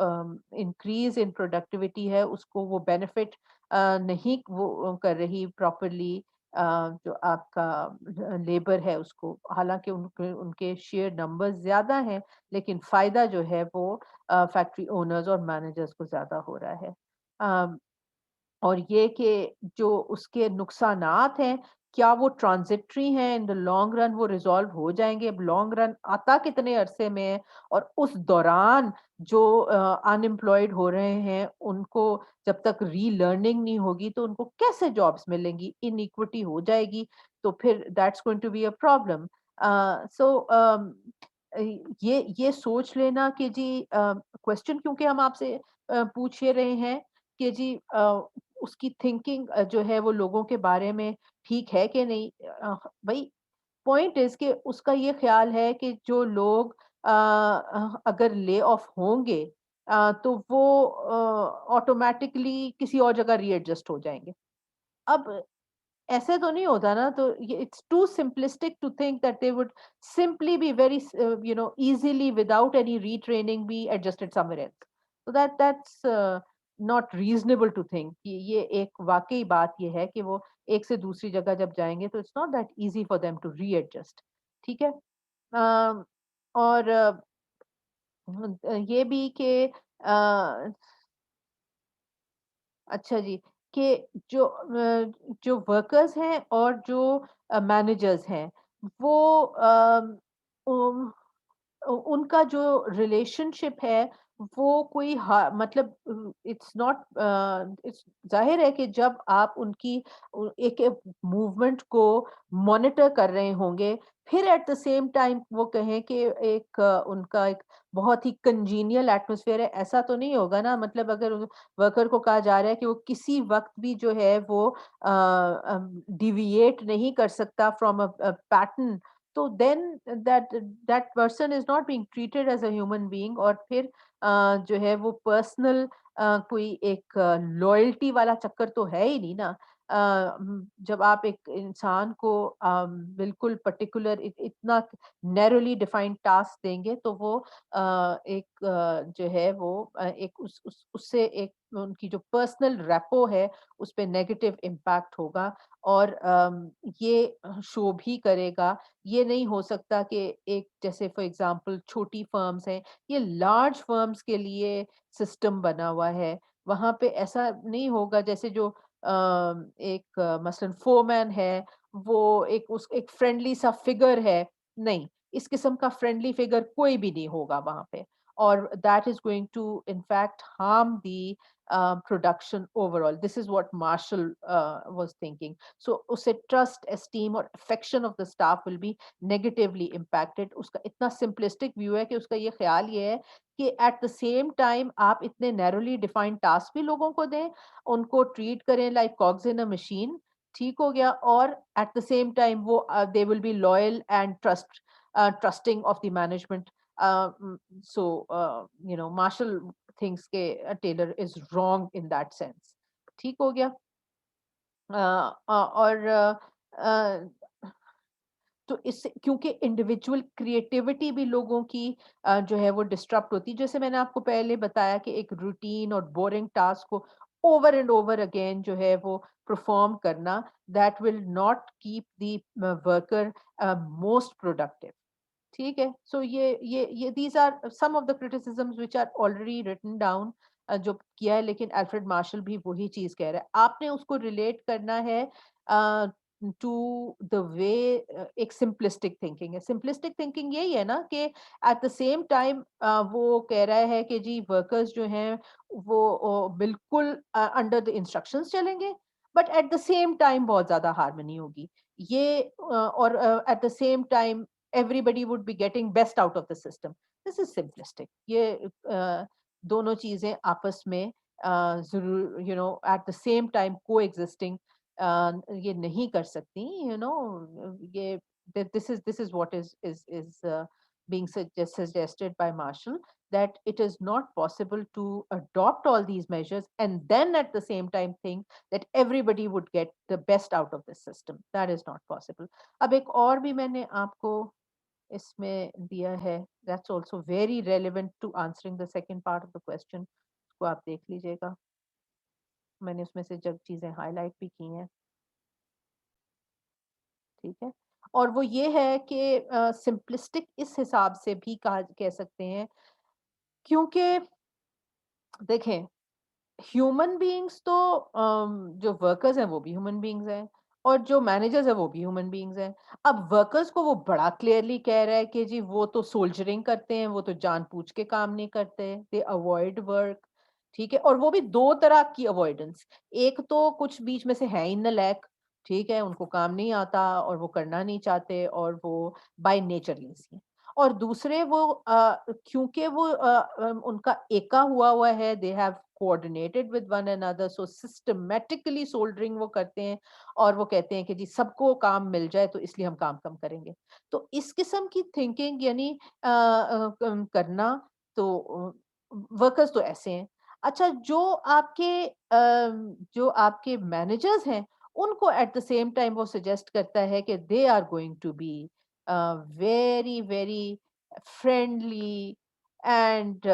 इंक्रीज इन प्रोडक्टिविटी है उसको वो बेनिफिट नहीं वो कर रही प्रॉपरली, जो आपका लेबर है उसको। हालांकि उनके उनके शेयर नंबर्स ज्यादा हैं, लेकिन फायदा जो है वो फैक्ट्री ओनर्स और मैनेजर्स को ज्यादा हो रहा है। अम, और ये कि जो उसके नुकसानात हैं, क्या वो ट्रांजिटरी हैं, इन द लॉन्ग रन वो रिज़ॉल्व हो जाएँगे? अब लॉन्ग रन आता कितने अरसे में है, और उस दौरान जो अनएम्प्लॉयड हो रहे हैं, उनको जब तक रीलर्निंग नहीं होगी, तो उनको कैसे जॉब्स मिलेंगी? इनइक्विटी हो जाएगी, तो फिर that's going to be a problem. So ये सोच लेना कि जी क्वेश्चन क्योंकि हम आपसे पूछ ही रहे हैं कि जी उसकी थिंकिंग जो है वो लोगों के बारे में ठीक है कि नहीं। भाई पॉइंट इज कि उसका ये ख्याल है कि जो लोग अगर ले ऑफ होंगे तो वो ऑटोमेटिकली किसी और जगह रीएडजस्ट हो जाएंगे। अब ऐसे तो नहीं होता ना, तो ये it's too simplistic to think that they would simply be very easily without any retraining be adjusted somewhere else. So that's not reasonable to think कि ये एक वाकई बात ये है कि वो एक से दूसरी जगह जब जाएंगे तो it's not that easy for them to readjust, ठीक है। और ये भी कि अच्छा जी, कि जो वर्कर्स हैं और जो मैनेजर्स हैं, वो उनका जो रिलेशनशिप है वो कोई मतलब इट्स नॉट इट्स जाहिर है कि जब आप उनकी एक एक मूवमेंट को मॉनिटर कर रहे होंगे, फिर एट द सेम टाइम वो कहें कि एक उनका एक बहुत ही कंजीनियल एटमॉस्फेयर है, ऐसा तो नहीं होगा ना? मतलब अगर वर्कर को कहा जा रहा है कि वो किसी वक्त भी जो है वो डिविएट नहीं कर सकता फ्रॉम अ पैटर्न, तो then that that person is not being treated as a human being, और फिर जो है वो पर्सनल कोई एक लॉयल्टी वाला चक्कर तो है ही नहीं ना। जब आप एक इंसान को बिल्कुल पर्टिकुलर इतना नैरोली डिफाइंड टास्क देंगे तो वो एक जो है वो एक उससे एक उनकी जो पर्सनल रेपो है उस पे नेगेटिव इम्पैक्ट होगा, और ये शो भी करेगा। ये नहीं हो सकता कि एक जैसे फॉर एग्जांपल छोटी फर्म्स हैं, ये लार्ज फर्म्स के लिए सिस्टम बना हुआ है। वहाँ पे ऐसा नहीं होगा जैसे जो एक मसलन फोरमैन है, वो एक फ्रेंडली सा फिगर है, नहीं, इस किस्म का फ्रेंडली फिगर कोई भी नहीं होगा वहाँ पे, और that is going to in fact harm the production overall. This is what Marshall was thinking. So उससे ट्रस्ट, एस्टीम और affection of the staff will be negatively impacted. उसका इतना सिंपलिस्टिक व्यू है कि उसका ये ख्याल ये है कि एट द सेम टाइम आप इतने नैरोली डिफाइंड टास्क भी लोगों को दें, उनको ट्रीट करें लाइक कॉग्स इन अ मशीन, ठीक हो गया, और एट द सेम टाइम वो they will be loyal and trusting of the management. So, Marshall thinks के Taylor is wrong in that sense. ठीक हो गया। और तो इससे क्योंकि इंडिविजुअल क्रिएटिविटी भी लोगों की जो है वो डिस्टरप्ट होती है। जैसे मैंने आपको पहले बताया कि एक रूटीन और बोरिंग टास्क को ओवर एंड ओवर अगेन जो है वो परफॉर्म करना, that will not keep the worker most productive, ठीक है। सो ये these are some of the criticisms which are already written down, जो किया है, लेकिन अल्फ्रेड मार्शल भी वही चीज कह रहा है। आपने उसको रिलेट करना है टू द वे, एक सिंपलिस्टिक थिंकिंग है। सिंपलिस्टिक थिंकिंग यही है ना कि एट द सेम टाइम वो कह रहा है कि जी वर्कर्स जो हैं वो बिल्कुल अंडर द इंस्ट्रक्शंस चलेंगे, but at the same time बहुत ज्यादा हार्मनी होगी। ये और eight the same time everybody would be getting best out of the system. This is simplistic. ये दोनों चीजें आपस में जरूर at the same time coexisting ये नहीं कर सकती, ये this is what is being suggested by Marshall, that it is not possible to adopt all these measures and then at the same time think that everybody would get the best out of this system. That is not possible. अब एक और भी मैंने आपको इसमें दिया है, that's also very relevant to answering the second part of the question, उसको आप देख लीजिएगा। मैंने उसमें से जब चीजें हाईलाइट भी की हैं, ठीक है। और वो ये है कि सिंपलिस्टिक इस हिसाब से भी कहा कह सकते हैं, क्योंकि देखें, ह्यूमन बीइंग्स तो जो वर्कर्स हैं वो भी ह्यूमन बीइंग्स हैं, और जो मैनेजर्स हैं वो भी ह्यूमन बीइंग्स हैं। अब वर्कर्स को वो बड़ा क्लियरली कह रहा है कि जी वो तो सोल्जरिंग करते हैं, वो तो जानबूझ के काम नहीं करते, दे अवॉइड वर्क, ठीक है। और वो भी दो तरह की अवॉइडेंस, एक तो कुछ बीच में से है इन लैक, ठीक है, उनको काम नहीं आता और वो करना नहीं चाहते और वो बाय नेचर लेजी हैं। और दूसरे वो क्योंकि वो उनका एका हुआ है, they have coordinated with one another, so systematically soldering वो करते हैं, और वो कहते हैं कि जी सबको काम मिल जाए तो इसलिए हम काम कम करेंगे। तो इस किस्म की थिंकिंग यानी करना, तो वर्कर्स तो ऐसे हैं। अच्छा, जो आपके मैनेजर्स हैं, उनको एट द सेम टाइम वो सजेस्ट करता है कि they are going to be very, very friendly and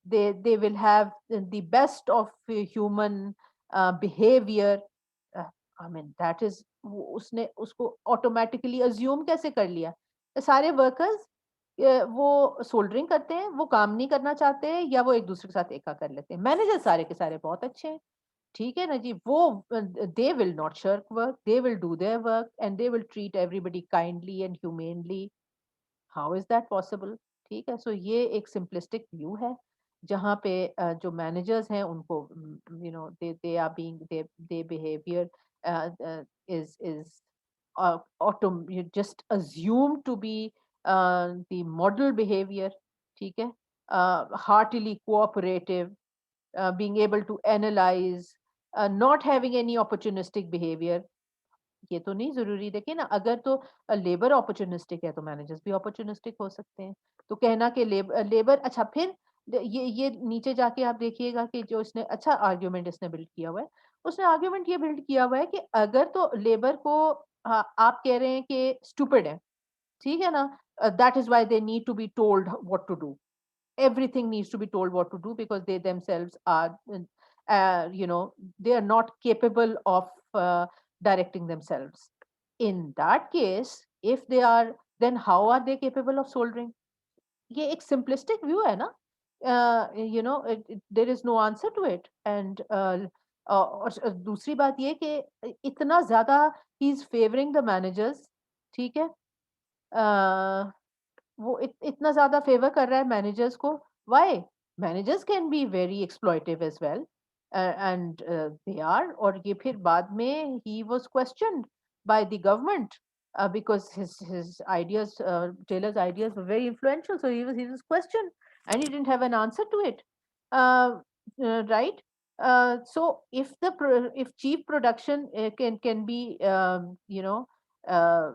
they will have the best of human behavior. I mean that is, उसने उसको ऑटोमेटिकली अज्यूम कैसे कर लिया? सारे वर्कर्स वो सोल्डरिंग करते हैं, वो काम नहीं करना चाहते हैं, या वो एक दूसरे के साथ एका कर लेते हैं। मैनेजर सारे के सारे बहुत अच्छे हैं, ठीक है ना जी, वो they will not shirk work, they will do their work and they will treat everybody kindly and humanely. How is that possible? ठीक है, सो ये एक सिंपलिस्टिक व्यू है, जहाँ पे जो मैनेजर्स हैं उनको you know they are being their behaviour is you just assume to be the model behavior, ठीक है, heartily cooperative, being able to analyze, not having any opportunistic behavior. ये तो नहीं जरूरी, देखिए ना, अगर तो लेबर अपॉर्चुनिस्टिक है तो मैनेजर्स भी अपॉर्चुनिस्टिक हो सकते हैं। तो कहना कि लेबर अच्छा, फिर ये नीचे जाके आप देखिएगा कि जो इसने अच्छा आर्ग्यूमेंट इसने बिल्ड किया हुआ है, उसने आर्ग्यूमेंट ये बिल्ड किया हुआ है कि अगर तो लेबर को आप कह रहे हैं कि स्टूपिड है, ठीक है ना, that is why they need to be told what to do, everything needs to be told what to do because they themselves are you know, they are not capable of directing themselves. In that case, if they are, then how are they capable of soldering? ये एक simplistic view है ना, you know, there is no answer to it. And और दूसरी बात ये कि इतना ज्यादा he is favoring the managers, ठीक है, वो इतना ज्यादा फेवर कर रहा है मैनेजर्स को। Why? Managers can be very exploitative as well and they are, और ये फिर बाद में ही was questioned by the government because his ideas, Taylor's ideas were very influential, so he was questioned and he didn't have an answer to it. uh, right. So if cheap production can be you know, uh,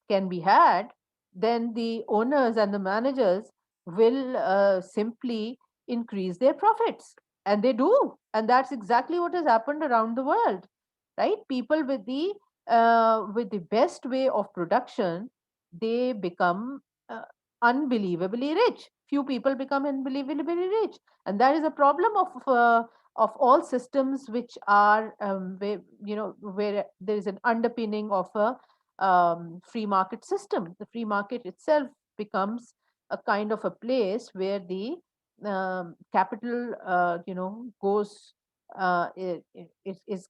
can be had, then the owners and the managers will simply increase their profits. And they do. And that's exactly what has happened around the world, right? People with the best way of production, they become unbelievably rich. Few people become unbelievably rich, and that is a problem of all systems which are where, you know, where there is an underpinning of a free market system. The free market itself becomes a kind of a place where the capital, you know, goes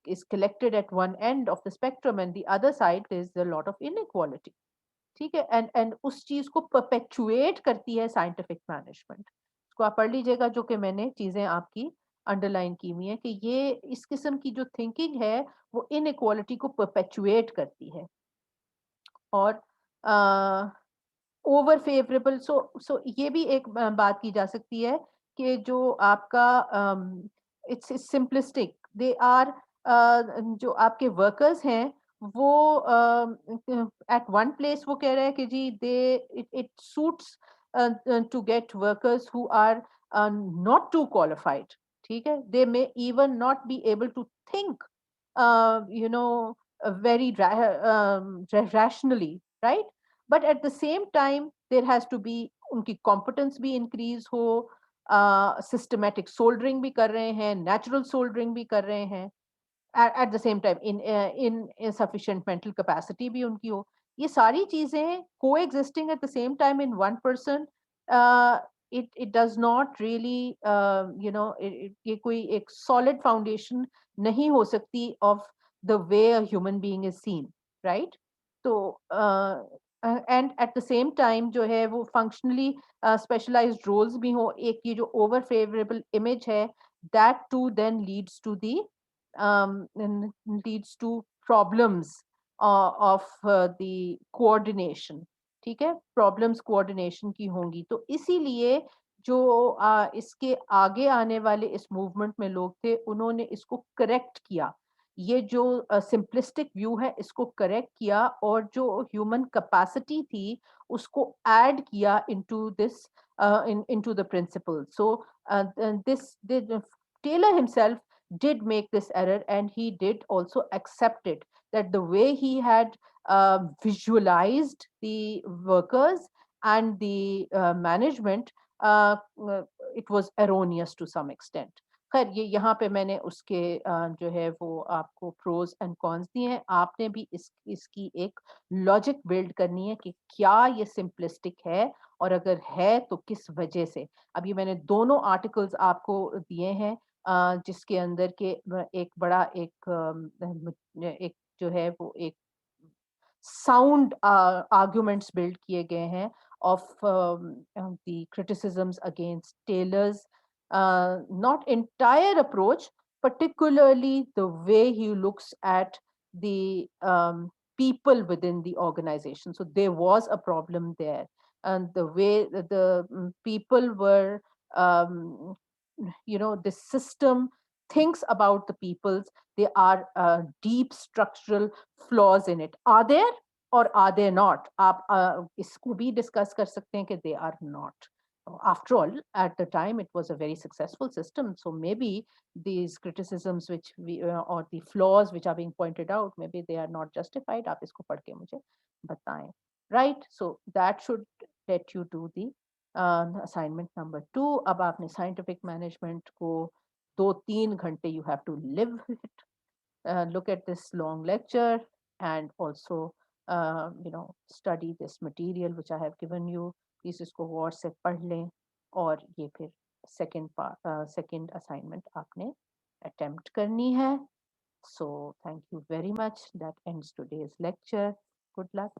is collected at one end of the spectrum, and the other side there's a lot of inequality. ठीक है, and उस चीज को perpetuate करती है scientific management. इसको आप पढ़ लीजिएगा, जो कि मैंने चीजें आपकी अंडरलाइन की हुई है कि ये इस किस्म की जो थिंकिंग है वो इनइक्वालिटी को परपेचुएट करती है। और ओवर फेवरेबल, सो ये भी एक बात की जा सकती है कि जो आपका इट्स सिंपलिस्टिक, दे आर जो आपके वर्कर्स हैं वो एट वन प्लेस वो कह रहे हैं कि जी they it suits to get workers who are not too qualified, ठीक है, they may even not be able to think you know, very rationally, right? But at the same time there has to be उनकी competence भी increase हो, systematic soldering भी कर रहे हैं, natural soldering भी कर रहे हैं, at the same time in sufficient mental capacity भी उनकी हो। ये सारी चीजें coexisting at the same time in one person, it does not really you know, ये कोई एक solid foundation नहीं हो सकती of the way a human being is seen, right? तो and at the same time जो है वो functionally specialized roles भी हो, एक ये जो over favorable image है, that too then leads to the and leads to problems of the coordination, ठीक है, problems coordination की होंगी। तो इसीलिए जो इसके आगे आने वाले इस मूवमेंट में लोग थे, उन्होंने इसको करेक्ट किया, ये जो सिंपलिस्टिक व्यू है इसको करेक्ट किया, और जो ह्यूमन कैपेसिटी थी उसको ऐड किया into this into the principle. So this Taylor himself did make this error, and he did also accept it, that the way he had visualized the workers and the management it was erroneous to some extent. खैर ये यहाँ पे मैंने उसके जो है वो आपको प्रोज एंड कॉन्स दिए हैं. आपने भी इसकी एक लॉजिक बिल्ड करनी है कि क्या ये सिंपलिस्टिक है, और अगर है तो किस वजह से. अब ये मैंने दोनों आर्टिकल्स आपको दिए हैं, जिसके अंदर के एक बड़ा एक जो है वो एक sound arguments built किए गए हैं of the criticisms against Taylor's not entire approach, particularly the way he looks at the people within the organization. So there was a problem there, and the way that the people were, um, the system thinks about the peoples. There are deep structural flaws in it. Are there or are they not? आप इसको भी discuss कर सकते हैं कि they are not. After all, at the time, it was a very successful system. So maybe these criticisms which we or the flaws which are being pointed out, maybe they are not justified. आप इसको पढ़ के मुझे बताएं. Right? So that should let you do the assignment number 2. अब आपने scientific management को 2-3 घंटे you have to live it. Look at this long lecture and also study this material which I have given you. Please इसको गौर से पढ़ लें और ये फिर second assignment आपने attempt करनी है. So thank you very much. That ends today's lecture. Good luck.